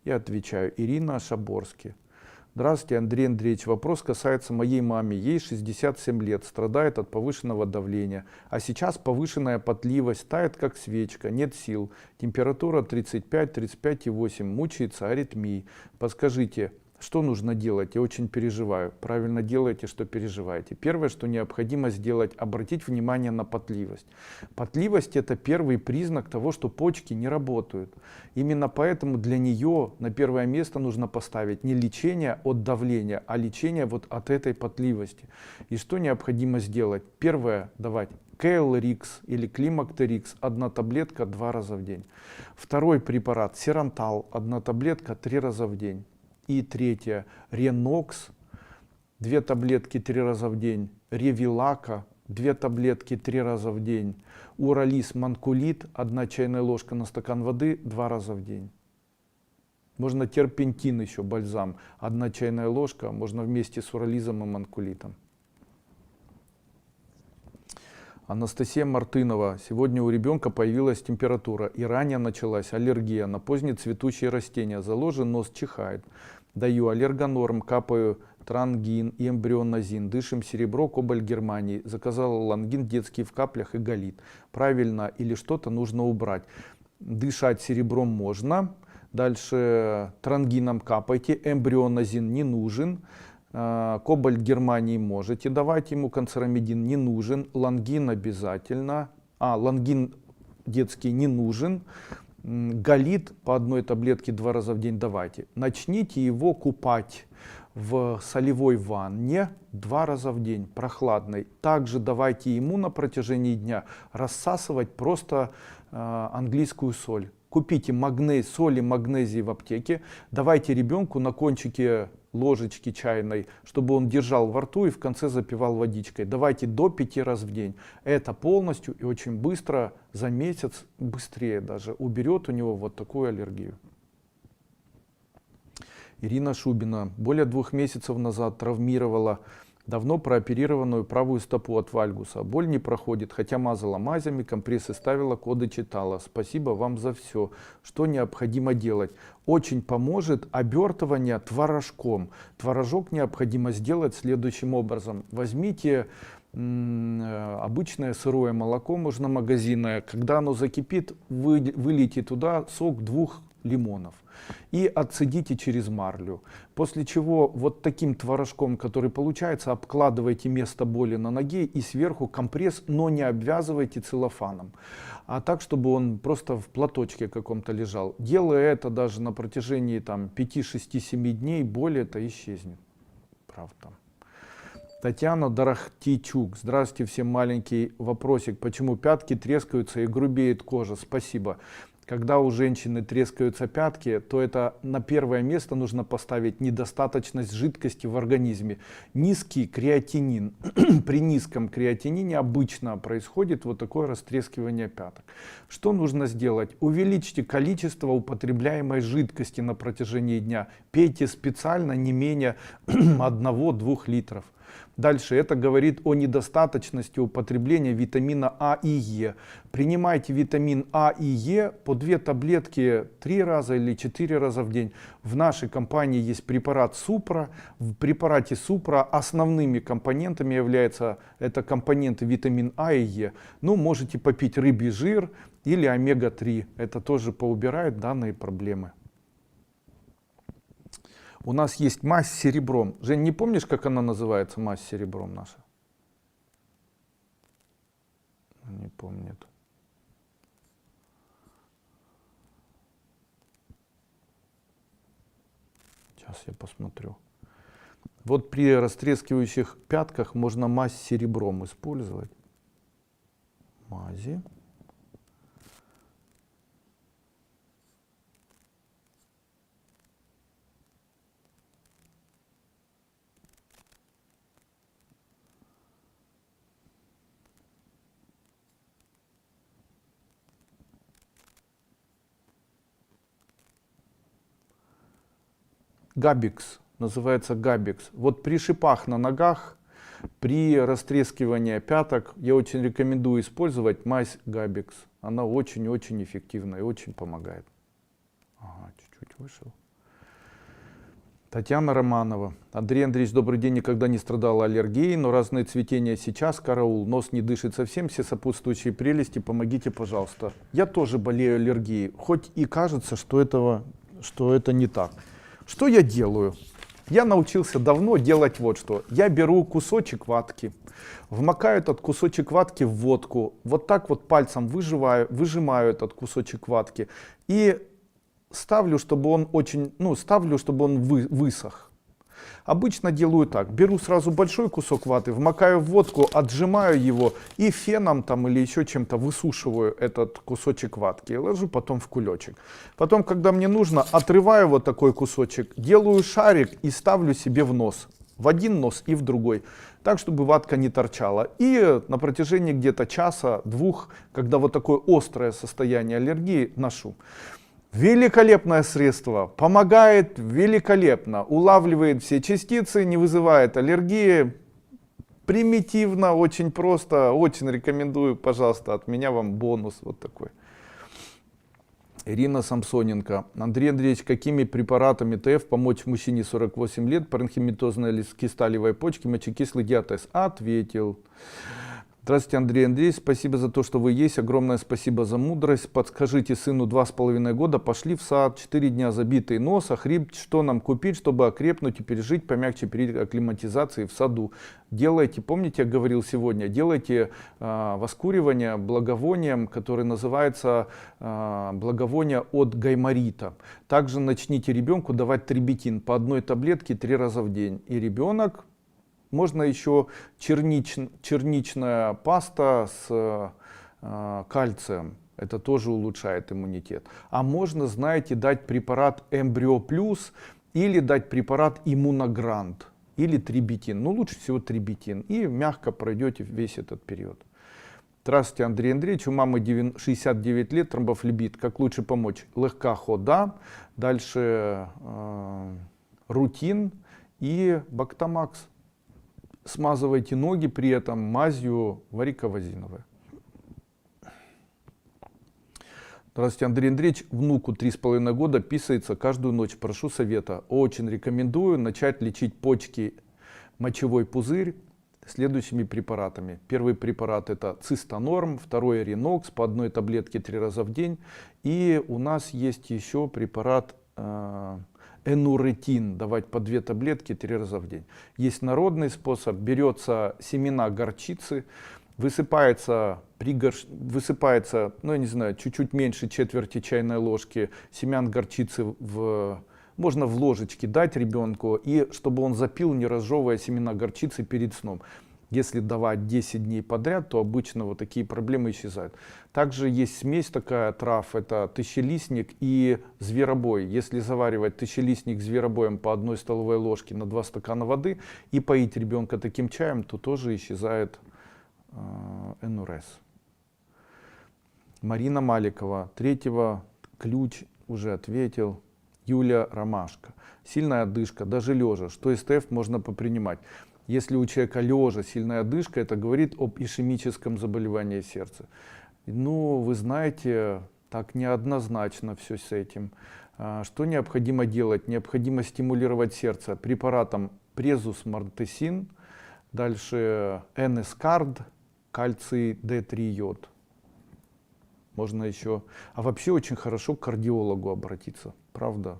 Я отвечаю. Ирина Шаборски. Здравствуйте, Андрей Андреевич. Вопрос касается моей мамы. Ей 67 лет, страдает от повышенного давления. А сейчас повышенная потливость, тает как свечка, нет сил. Температура 35-35,8, мучается аритмией. Подскажите, что нужно делать? Я очень переживаю. Правильно делаете, что переживаете. Первое, что необходимо сделать, обратить внимание на потливость. Потливость — это первый признак того, что почки не работают. Именно поэтому для нее на первое место нужно поставить не лечение от давления, а лечение вот от этой потливости. И что необходимо сделать? Первое, давать Кейлрикс или Климактерикс, 1 таблетка 2 раза в день. Второй препарат Серантал, 1 таблетка 3 раза в день. И третье, Ренокс, 2 таблетки 3 раза в день, Ревилака, 2 таблетки 3 раза в день, Уралис Манкулит, 1 чайная ложка на стакан воды 2 раза в день. Можно терпентин еще, бальзам, 1 чайная ложка, можно вместе с урализом и манкулитом. Анастасия Мартынова. Сегодня у ребенка появилась температура и ранее началась аллергия на позднецветущие растения. Заложен нос, чихает. Даю аллергонорм, капаю трангин и эмбрионазин. Дышим серебро, кобальт Германии. Заказала лангин детский в каплях и галит. Правильно или что-то нужно убрать? Дышать серебром можно. Дальше трангином капайте. Эмбрионазин не нужен. Кобальт Германии можете давать ему, канцерамидин не нужен, лангин обязательно, лангин детский не нужен, галит по 1 таблетке 2 раза в день давайте. Начните его купать в солевой ванне 2 раза в день, прохладной. Также давайте ему на протяжении дня рассасывать просто английскую соль. Купите соли магнезии в аптеке, давайте ребенку на кончике ложечки чайной, чтобы он держал во рту и в конце запивал водичкой. Давайте до 5 раз в день. Это полностью и очень быстро, за месяц, быстрее даже, уберет у него вот такую аллергию. Ирина Шубина. Более 2 месяцев назад травмировала давно прооперированную правую стопу от вальгуса. Боль не проходит, хотя мазала мазями, компрессы ставила, коды читала. Спасибо вам за все. Что необходимо делать? Очень поможет обертывание творожком. Творожок необходимо сделать следующим образом. Возьмите обычное сырое молоко, можно магазинное. Когда оно закипит, вылейте туда сок 2 лимонов и отцедите через марлю. После чего вот таким творожком, который получается, обкладывайте место боли на ноге и сверху компресс, но не обвязывайте целлофаном, а так, чтобы он просто в платочке каком-то лежал. Делая это даже на протяжении 5, 6, 7 дней, боль это исчезнет. Правда. Татьяна Дарахтичук. Здравствуйте, всем маленький вопросик. Почему пятки трескаются и грубеет кожа? Спасибо. Когда у женщины трескаются пятки, то это на первое место нужно поставить недостаточность жидкости в организме. Низкий креатинин. При низком креатинине обычно происходит вот такое растрескивание пяток. Что нужно сделать? Увеличьте количество употребляемой жидкости на протяжении дня. Пейте специально не менее 1-2 литров. Дальше это говорит о недостаточности употребления витамина А и Е. Принимайте витамин А и Е по 2 таблетки 3 раза или 4 раза в день. В нашей компании есть препарат Супра. В препарате Супра основными компонентами являются это компоненты витамин А и Е. Ну, можете попить рыбий жир или омега-3. Это тоже поубирает данные проблемы. У нас есть мазь с серебром. Жень, не помнишь, как она называется, мазь с серебром наша? Не помнит. Сейчас я посмотрю. Вот при растрескивающих пятках можно мазь с серебром использовать. Мази. Габикс, называется Габикс. Вот при шипах на ногах, при растрескивании пяток я очень рекомендую использовать мазь Габикс. Она очень-очень эффективна и очень помогает. Ага, чуть-чуть вышел. Татьяна Романова. Андрей Андреевич, добрый день. Никогда не страдала аллергией, но разные цветения сейчас, караул. Нос не дышит совсем, все сопутствующие прелести. Помогите, пожалуйста. Я тоже болею аллергией, хоть и кажется, что это не так. Что я делаю? Я научился давно делать вот что. Я беру кусочек ватки, вмакаю этот кусочек ватки в водку, вот так вот пальцем выжимаю этот кусочек ватки и ставлю, чтобы он высох. Обычно делаю так. Беру сразу большой кусок ваты, вмакаю в водку, отжимаю его и феном там или еще чем-то высушиваю этот кусочек ватки и ложу потом в кулечек. Потом, когда мне нужно, отрываю вот такой кусочек, делаю шарик и ставлю себе в нос. В один нос и в другой. Так, чтобы ватка не торчала. И на протяжении где-то часа-двух, когда вот такое острое состояние аллергии, ношу. Великолепное средство, помогает великолепно, улавливает все частицы, не вызывает аллергии, примитивно, очень просто, очень рекомендую, пожалуйста, от меня вам бонус вот такой. Ирина Самсоненко. Андрей Андреевич, какими препаратами ТФ помочь мужчине 48 лет, паренхиматозной или кисталевой почки, мочекислый диатез? Ответил. Здравствуйте, Андрей Андреевич, спасибо за то, что вы есть, огромное спасибо за мудрость. Подскажите, сыну 2,5 года, пошли в сад, 4 дня забитый нос, охрип, что нам купить, чтобы окрепнуть и пережить помягче перед акклиматизацией в саду? Делайте, помните, я говорил сегодня, делайте воскуривание благовонием, которое называется благовоние от гайморита. Также начните ребенку давать трибетин по одной таблетке 3 раза в день, и ребенок. Можно еще черничная паста с кальцием. Это тоже улучшает иммунитет. А можно, знаете, дать препарат Эмбрио Плюс или дать препарат Иммуногрант или трибетин. Ну, лучше всего трибетин. И мягко пройдете весь этот период. Здравствуйте, Андрей Андреевич. У мамы 69 лет, тромбофлебит. Как лучше помочь? Легка хода. Дальше рутин и Бактамакс. Смазывайте ноги при этом мазью вариковазиновой. Здравствуйте, Андрей Андреевич. Внуку 3,5 года, писается каждую ночь. Прошу совета. Очень рекомендую начать лечить почки, мочевой пузырь следующими препаратами. Первый препарат это Цистонорм, второй Ринокс по одной таблетке 3 раза в день. И у нас есть еще препарат Энуретин, давать по 2 таблетки 3 раза в день. Есть народный способ, берется семена горчицы, высыпается, ну я не знаю, чуть-чуть меньше четверти чайной ложки семян горчицы, можно в ложечке дать ребенку, и чтобы он запил, не разжевывая семена горчицы перед сном. Если давать 10 дней подряд, то обычно вот такие проблемы исчезают. Также есть смесь такая трав, это тысячелистник и зверобой. Если заваривать тысячелистник с зверобоем по 1 столовой ложке на 2 стакана воды и поить ребенка таким чаем, то тоже исчезает НРС. Марина Маликова, 3-го ключ уже ответил. Юлия Ромашко. Сильная одышка, даже лежа. Что из ТФ можно попринимать? Если у человека лежа сильная одышка, это говорит об ишемическом заболевании сердца. Ну, вы знаете, так неоднозначно все с этим. Что необходимо делать? Необходимо стимулировать сердце препаратом Презус Мартесин, дальше Энескард, кальций D3 йод. Можно еще. А вообще очень хорошо к кардиологу обратиться, правда?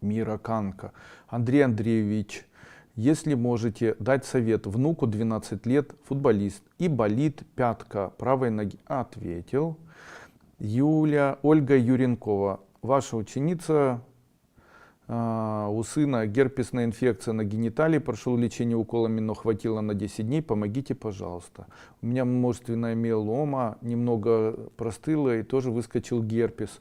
Мира Канка. Андрей Андреевич, если можете дать совет, внуку 12 лет, футболист, и болит пятка правой ноги. Ответил. Ольга Юренкова, ваша ученица, у сына герпесная инфекция на гениталии, прошел лечение уколами, но хватило на 10 дней, помогите, пожалуйста. У меня множественная миелома, немного простыла и тоже выскочил герпес.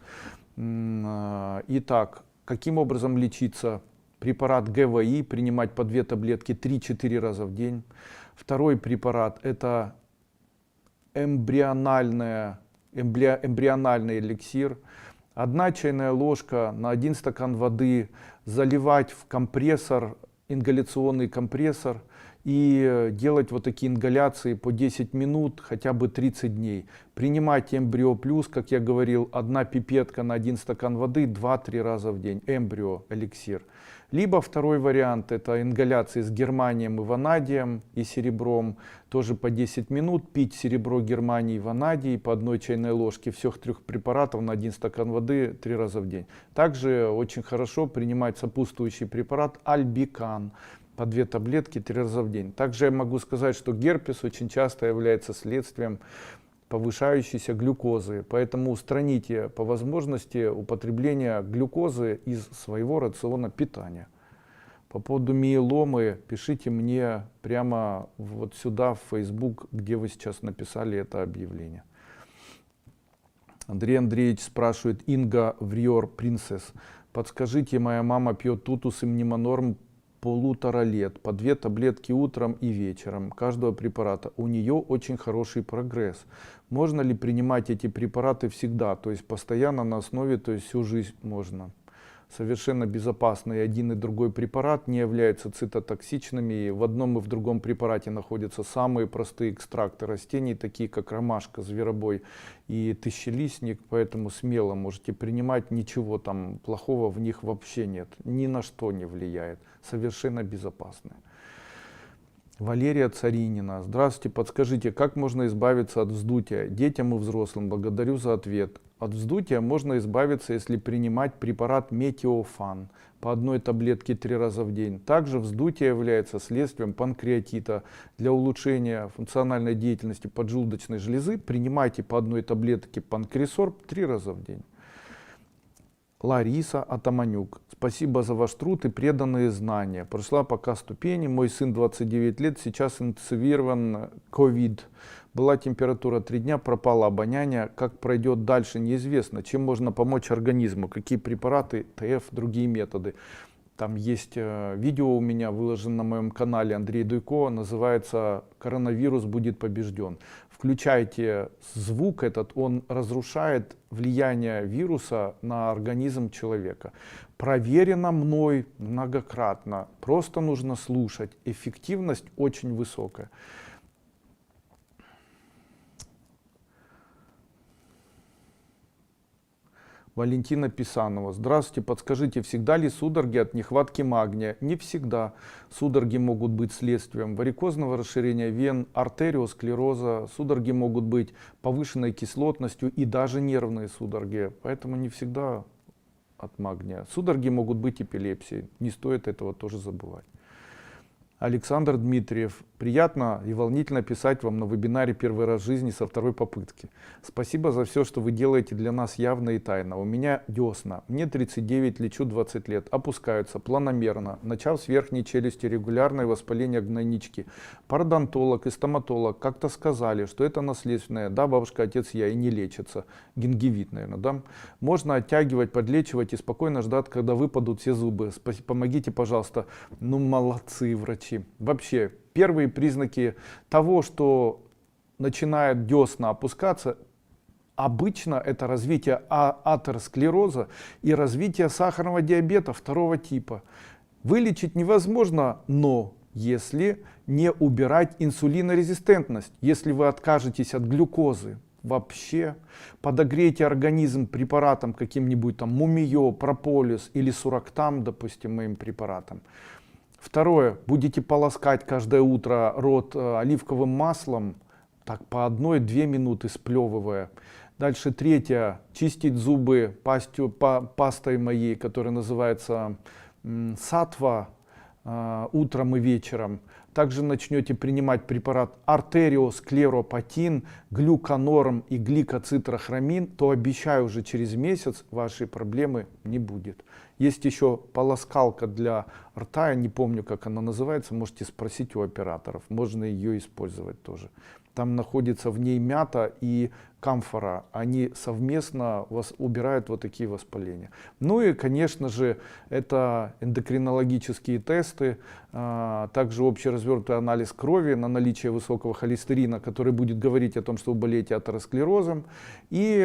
Итак, каким образом лечиться? Препарат ГВИ, принимать по 2 таблетки 3-4 раза в день. Второй препарат это эмбриональный эликсир. 1 чайная ложка на 1 стакан воды заливать в компрессор, ингаляционный компрессор, и делать вот такие ингаляции по 10 минут, хотя бы 30 дней. Принимать Эмбрио Плюс, как я говорил, 1 пипетка на 1 стакан воды 2-3 раза в день. Эмбрио эликсир. Либо второй вариант — это ингаляции с германием и ванадием и серебром. Тоже по 10 минут пить серебро, германий, ванадий по 1 чайной ложке всех 3 препаратов на 1 стакан воды 3 раза в день. Также очень хорошо принимать сопутствующий препарат Альбикан по 2 таблетки 3 раза в день. Также я могу сказать, что герпес очень часто является следствием повышающейся глюкозы, поэтому устраните по возможности употребление глюкозы из своего рациона питания. По поводу миеломы пишите мне прямо вот сюда в Facebook, где вы сейчас написали это объявление. Андрей Андреевич спрашивает, Инга Вриор Принцесс, подскажите, моя мама пьет тутус и мнемонорм 1,5 лет, по 2 таблетки утром и вечером каждого препарата. У нее очень хороший прогресс. Можно ли принимать эти препараты всегда, то есть постоянно на основе, то есть всю жизнь можно? Совершенно безопасно, и один и другой препарат не являются цитотоксичными. И в одном и в другом препарате находятся самые простые экстракты растений, такие как ромашка, зверобой и тысячелистник, поэтому смело можете принимать, ничего там плохого в них вообще нет, ни на что не влияет, совершенно безопасны. Валерия Царинина. Здравствуйте, подскажите, как можно избавиться от вздутия детям и взрослым? Благодарю за ответ. От вздутия можно избавиться, если принимать препарат Метиофан по 1 таблетке 3 раза в день. Также вздутие является следствием панкреатита. Для улучшения функциональной деятельности поджелудочной железы принимайте по 1 таблетке панкресорб 3 раза в день. Лариса Атаманюк. Спасибо за ваш труд и преданные знания. Прошла пока ступени. Мой сын 29 лет, сейчас интенсивирован ковид. Была температура 3 дня, пропало обоняние. Как пройдет дальше, неизвестно. Чем можно помочь организму, какие препараты, ТФ, другие методы. Там есть видео у меня выложено на моем канале Андрей Дуйко, называется «Коронавирус будет побежден». Включайте звук этот, он разрушает влияние вируса на организм человека. Проверено мной многократно, просто нужно слушать, эффективность очень высокая. Валентина Писанова. Здравствуйте, подскажите, всегда ли судороги от нехватки магния? Не всегда. Судороги могут быть следствием варикозного расширения вен, артериосклероза. Судороги могут быть повышенной кислотностью и даже нервные судороги. Поэтому не всегда от магния. Судороги могут быть эпилепсией. Не стоит этого тоже забывать. Александр Дмитриев. Приятно и волнительно писать вам на вебинаре первый раз в жизни со 2-й попытки. Спасибо за все, что вы делаете для нас явно и тайно. У меня десна. Мне 39, лечу 20 лет. Опускаются планомерно. Начав с верхней челюсти, регулярное воспаление гнойнички. Пародонтолог и стоматолог как-то сказали, что это наследственное. Да, бабушка, отец, я и не лечится. Гингивит, наверное, да? Можно оттягивать, подлечивать и спокойно ждать, когда выпадут все зубы. Помогите, пожалуйста. Ну, молодцы, врачи. Вообще, первые признаки того, что начинает десна опускаться, обычно это развитие атеросклероза и развитие сахарного диабета 2-го типа. Вылечить невозможно, но если не убирать инсулинорезистентность, если вы откажетесь от глюкозы, вообще подогрейте организм препаратом каким-нибудь там Мумио, Прополис или Сурактам, допустим, моим препаратом. Второе, будете полоскать каждое утро рот оливковым маслом, так по 1-2 минуты сплевывая. Дальше третье, чистить зубы пастой моей, которая называется сатва, утром и вечером. Также начнете принимать препарат артериосклеропатин, глюконорм и гликоцитрохромин, то обещаю, уже через месяц вашей проблемы не будет. Есть еще полоскалка для рта, я не помню, как она называется, можете спросить у операторов, можно ее использовать тоже. Там находится в ней мята и камфора, они совместно убирают вот такие воспаления. Ну и, конечно же, это эндокринологические тесты, также общеразвертый анализ крови на наличие высокого холестерина, который будет говорить о том, что вы болеете атеросклерозом, и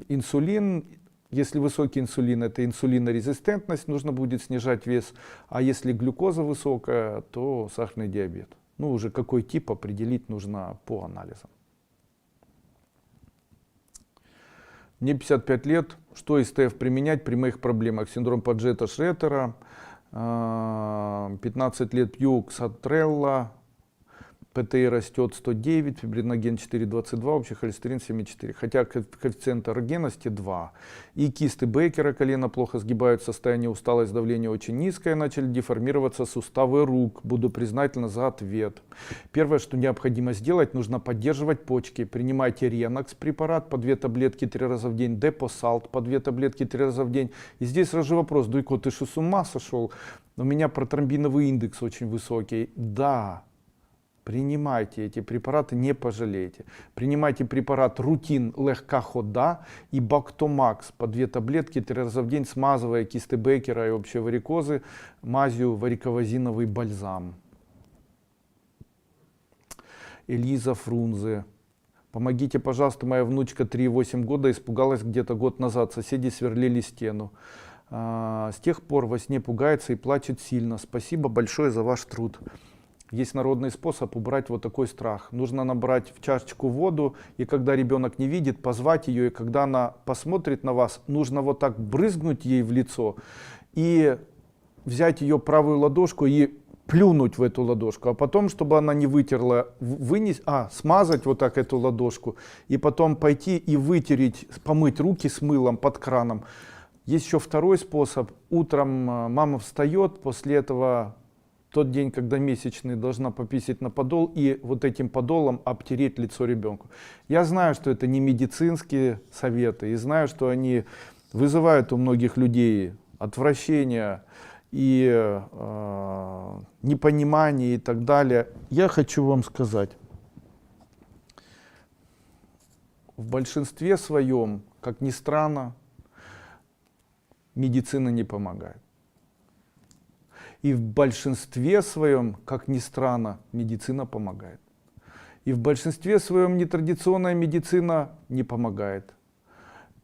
инсулин, Если высокий инсулин, это инсулинорезистентность, нужно будет снижать вес. А если глюкоза высокая, то сахарный диабет. Ну, уже какой тип определить нужно по анализам. Мне 55 лет. Что из ТФ применять при моих проблемах? Синдром Паджета-Шреттера. 15 лет пью Ксатрелла. ПТИ растет 109, фибриноген 4,22, общий холестерин 7,4. Хотя коэффициент эрогенности 2. И кисты Бейкера колена плохо сгибают, состояние усталость, давление очень низкое, начали деформироваться суставы рук. Буду признательна за ответ. Первое, что необходимо сделать, нужно поддерживать почки. Принимайте Ренокс препарат по 2 таблетки 3 раза в день, Депосалт по 2 таблетки 3 раза в день. И здесь сразу вопрос: Дуйко, ты что, с ума сошел? У меня протромбиновый индекс очень высокий. Да. Принимайте эти препараты, не пожалеете. Принимайте препарат Рутин Легка Хода и Бактомакс по 2 таблетки 3 раза в день, смазывая кисты Бейкера и общие варикозы мазью вариковазиновый бальзам. Элиза Фрунзе. Помогите, пожалуйста, моя внучка 3,8 года испугалась где-то год назад. Соседи сверлили стену. С тех пор во сне пугается и плачет сильно. Спасибо большое за ваш труд. Есть народный способ убрать вот такой страх. Нужно набрать в чашечку воду, и когда ребенок не видит, позвать ее, и когда она посмотрит на вас, нужно вот так брызгнуть ей в лицо и взять ее правую ладошку и плюнуть в эту ладошку, а потом, чтобы она не вытерла, смазать вот так эту ладошку, и потом пойти и вытереть, помыть руки с мылом под краном. Есть еще второй способ. Утром мама встает, после этого тот день, когда месячный, должна пописать на подол и вот этим подолом обтереть лицо ребенку. Я знаю, что это не медицинские советы, и знаю, что они вызывают у многих людей отвращение и непонимание и так далее. Я хочу вам сказать, в большинстве своем, как ни странно, медицина не помогает. И в большинстве своем, как ни странно, медицина помогает. И в большинстве своем нетрадиционная медицина не помогает.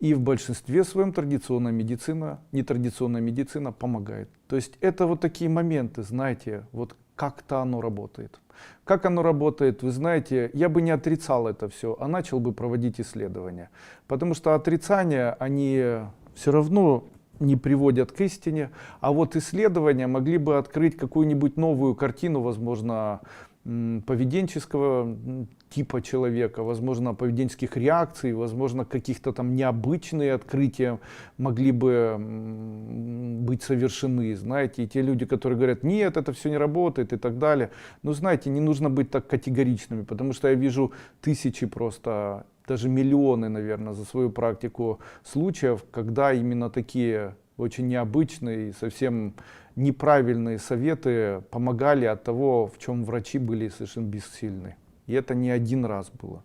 И в большинстве своем традиционная медицина, нетрадиционная медицина помогает. То есть это вот такие моменты, знаете, вот как-то оно работает. Как оно работает, вы знаете, я бы не отрицал это все, а начал бы проводить исследования. Потому что отрицания, они все равно не приводят к истине, а вот исследования могли бы открыть какую-нибудь новую картину, возможно, поведенческого типа человека, возможно, поведенческих реакций, возможно, каких-то там необычные открытия могли бы быть совершены, знаете, и те люди, которые говорят: нет, это все не работает и так далее. Но знаете, не нужно быть так категоричными, потому что я вижу тысячи, просто даже миллионы, наверное, за свою практику случаев, когда именно такие очень необычные и совсем неправильные советы помогали от того, в чем врачи были совершенно бессильны. И это не один раз было.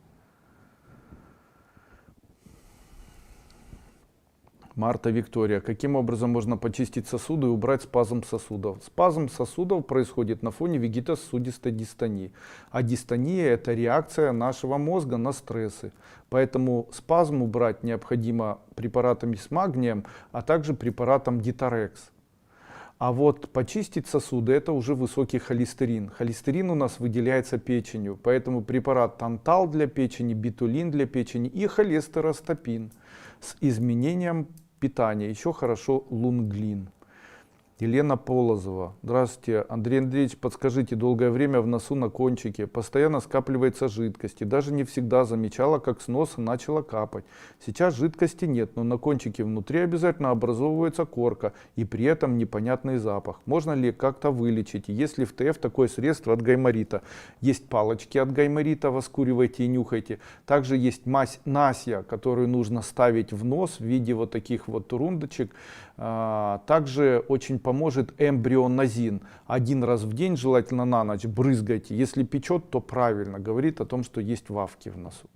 Марта Виктория. Каким образом можно почистить сосуды и убрать спазм сосудов? Спазм сосудов происходит на фоне вегетососудистой дистонии. А дистония — это реакция нашего мозга на стрессы. Поэтому спазм убрать необходимо препаратами с магнием, а также препаратом Дитарекс. А вот почистить сосуды — это уже высокий холестерин. Холестерин у нас выделяется печенью, поэтому препарат Тантал для печени, Битулин для печени и холестеростопин с изменением питания. Еще хорошо Лунглин. Елена Полозова. Здравствуйте, Андрей Андреевич, подскажите, долгое время в носу на кончике постоянно скапливается жидкость, и даже не всегда замечала, как с носа начала капать. Сейчас жидкости нет, но на кончике внутри обязательно образовывается корка, и при этом непонятный запах. Можно ли как-то вылечить? Есть ли в ТФ такое средство от гайморита? Есть палочки от гайморита, воскуривайте и нюхайте. Также есть мазь Насья, которую нужно ставить в нос в виде вот таких вот турундочек. Также очень поможет эмбрионазин. 1 раз в день, желательно на ночь, брызгайте. Если печет, то правильно. Говорит о том, что есть вавки в носу.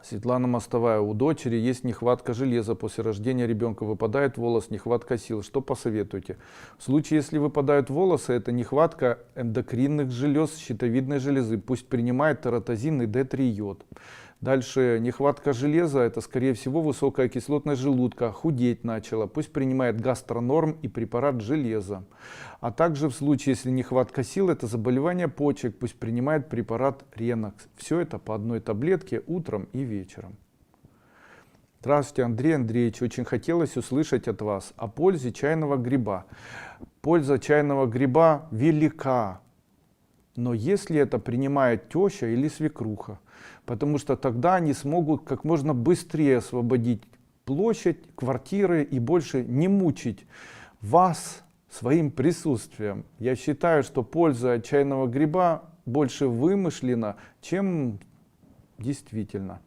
Светлана Мостовая. У дочери есть нехватка железа. После рождения ребенка выпадает волос, нехватка сил. Что посоветуете? В случае, если выпадают волосы, это нехватка эндокринных желез, щитовидной железы. Пусть принимает тератозин и D3 йод. Дальше нехватка железа, это скорее всего высокая кислотность желудка, худеть начала, пусть принимает гастронорм и препарат железа. А также в случае, если нехватка сил, это заболевание почек, пусть принимает препарат Ренокс. Все это по одной таблетке утром и вечером. Здравствуйте, Андрей Андреевич. Очень хотелось услышать от вас о пользе чайного гриба. Польза чайного гриба велика, но если это принимает теща или свекруха, потому что тогда они смогут как можно быстрее освободить площадь, квартиры и больше не мучить вас своим присутствием. Я считаю, что польза от чайного гриба больше вымышлена, чем действительно.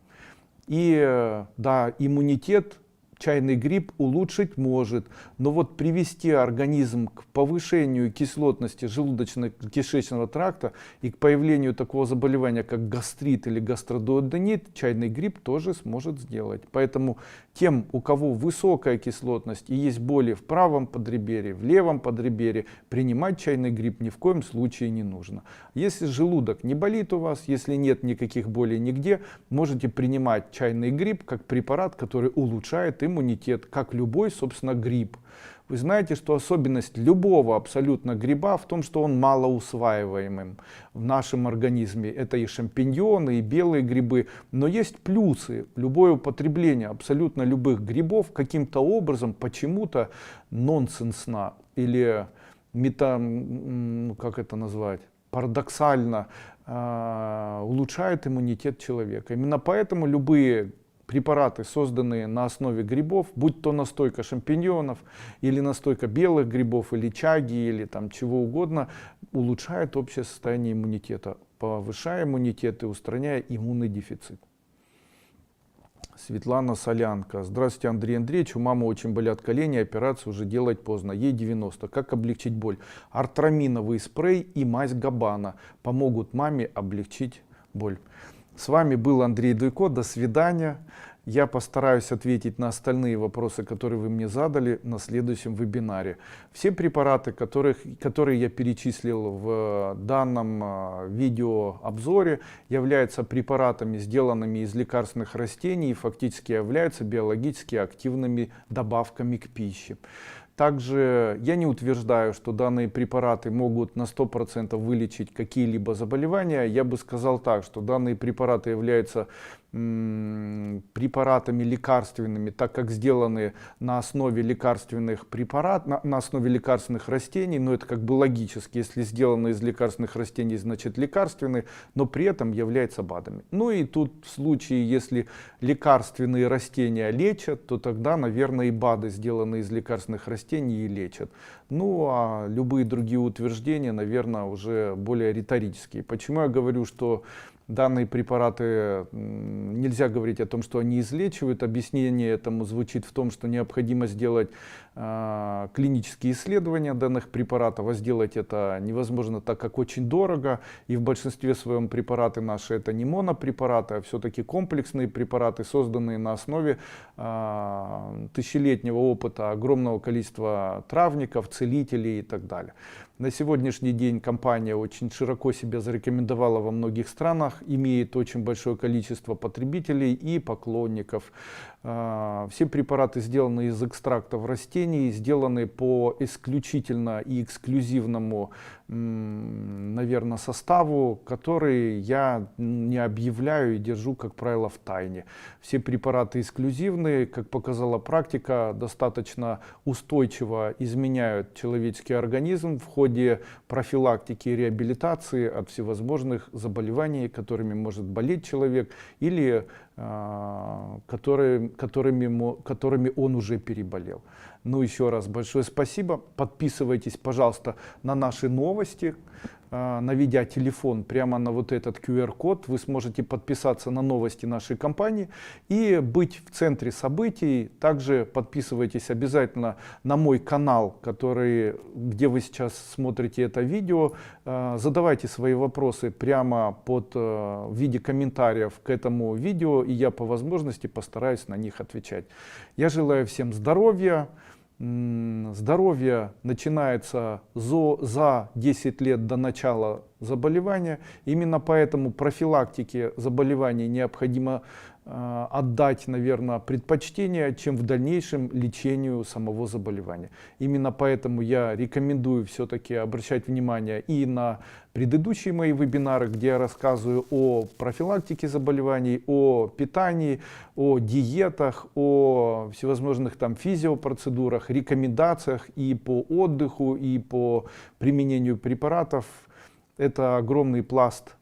И да, иммунитет чайный гриб улучшить может, но вот привести организм к повышению кислотности желудочно-кишечного тракта и к появлению такого заболевания, как гастрит или гастродуоденит, чайный гриб тоже сможет сделать. Поэтому тем, у кого высокая кислотность и есть боли в правом подреберье, в левом подреберье, принимать чайный гриб ни в коем случае не нужно. Если желудок не болит у вас, если нет никаких болей нигде, можете принимать чайный гриб как препарат, который улучшает иммунитет, как любой, собственно, гриб. Вы знаете, что особенность любого абсолютно гриба в том, что он малоусваиваемым в нашем организме. Это и шампиньоны, и белые грибы. Но есть плюсы. Любое употребление абсолютно любых грибов каким-то образом, почему-то нонсенсно или как это назвать, парадоксально улучшает иммунитет человека. Именно поэтому любые препараты, созданные на основе грибов, будь то настойка шампиньонов, или настойка белых грибов, или чаги, или там чего угодно, улучшают общее состояние иммунитета, повышая иммунитет и устраняя иммунный дефицит. Светлана Солянка. Здравствуйте, Андрей Андреевич. У мамы очень болят колени, операцию уже делать поздно. Ей 90. Как облегчить боль? Артраминовый спрей и мазь Габбана помогут маме облегчить боль. С вами был Андрей Дуйко. До свидания. Я постараюсь ответить на остальные вопросы, которые вы мне задали на следующем вебинаре. Все препараты, которые я перечислил в данном видеообзоре, являются препаратами, сделанными из лекарственных растений и фактически являются биологически активными добавками к пище. Также я не утверждаю, что данные препараты могут на 100% вылечить какие-либо заболевания. Я бы сказал так, что данные препараты являются препаратами лекарственными, так как сделаны на основе лекарственных препаратов, на основе лекарственных растений. Но это как бы логически. Если сделано из лекарственных растений, значит лекарственные, но при этом являются БАДами. Ну и тут в случае, если лекарственные растения лечат, то тогда, наверное, и БАДы, сделанные из лекарственных растений, и лечат. Ну а любые другие утверждения, наверное, уже более риторические. Почему я говорю, что данные препараты, нельзя говорить о том, что они излечивают. Объяснение этому звучит в том, что необходимо сделать клинические исследования данных препаратов, а сделать это невозможно, так как очень дорого. И в большинстве своем препараты наши это не монопрепараты, а все-таки комплексные препараты, созданные на основе тысячелетнего опыта огромного количества травников, целителей и так далее. На сегодняшний день компания очень широко себя зарекомендовала во многих странах, имеет очень большое количество потребителей и поклонников. Все препараты сделаны из экстрактов растений, сделаны по исключительно и эксклюзивному, наверное, составу, который я не объявляю и держу, как правило, в тайне. Все препараты эксклюзивные, как показала практика, достаточно устойчиво изменяют человеческий организм в ходе профилактики и реабилитации от всевозможных заболеваний, которыми может болеть человек или которыми он уже переболел. Ну, еще раз большое спасибо. Подписывайтесь, пожалуйста, на наши новости. Наведя телефон прямо на вот этот QR-код, вы сможете подписаться на новости нашей компании и быть в центре событий. Также подписывайтесь обязательно на мой канал, где вы сейчас смотрите это видео. Задавайте свои вопросы прямо в виде комментариев к этому видео, и я по возможности постараюсь на них отвечать. Я желаю всем здоровья, Здоровье начинается за 10 лет до начала заболевания. Именно поэтому профилактике заболеваний необходимо отдать, наверное, предпочтение, чем в дальнейшем лечению самого заболевания. Именно поэтому я рекомендую все-таки обращать внимание и на предыдущие мои вебинары, где я рассказываю о профилактике заболеваний, о питании, о диетах, о всевозможных там физиопроцедурах, рекомендациях и по отдыху, и по применению препаратов. Это огромный пласт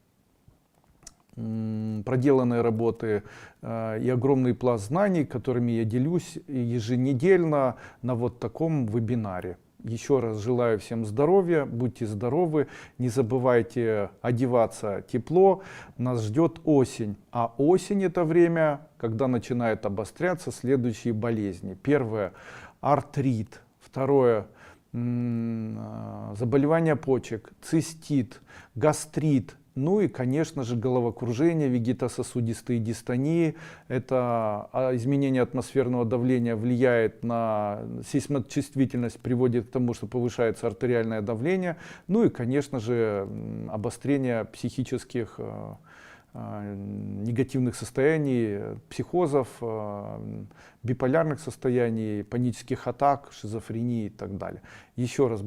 проделанной работы и огромный пласт знаний, которыми я делюсь еженедельно на вот таком вебинаре. Еще раз желаю всем здоровья, будьте здоровы, не забывайте одеваться тепло, нас ждет осень. А осень — это время, когда начинают обостряться следующие болезни. Первое — артрит. Второе — заболевание почек, цистит, гастрит. Ну и, конечно же, головокружение, вегетососудистые дистонии. Это изменение атмосферного давления влияет на сейсмочувствительность, приводит к тому, что повышается артериальное давление. Ну и, конечно же, обострение психических негативных состояний, психозов, биполярных состояний, панических атак, шизофрении и так далее. Еще раз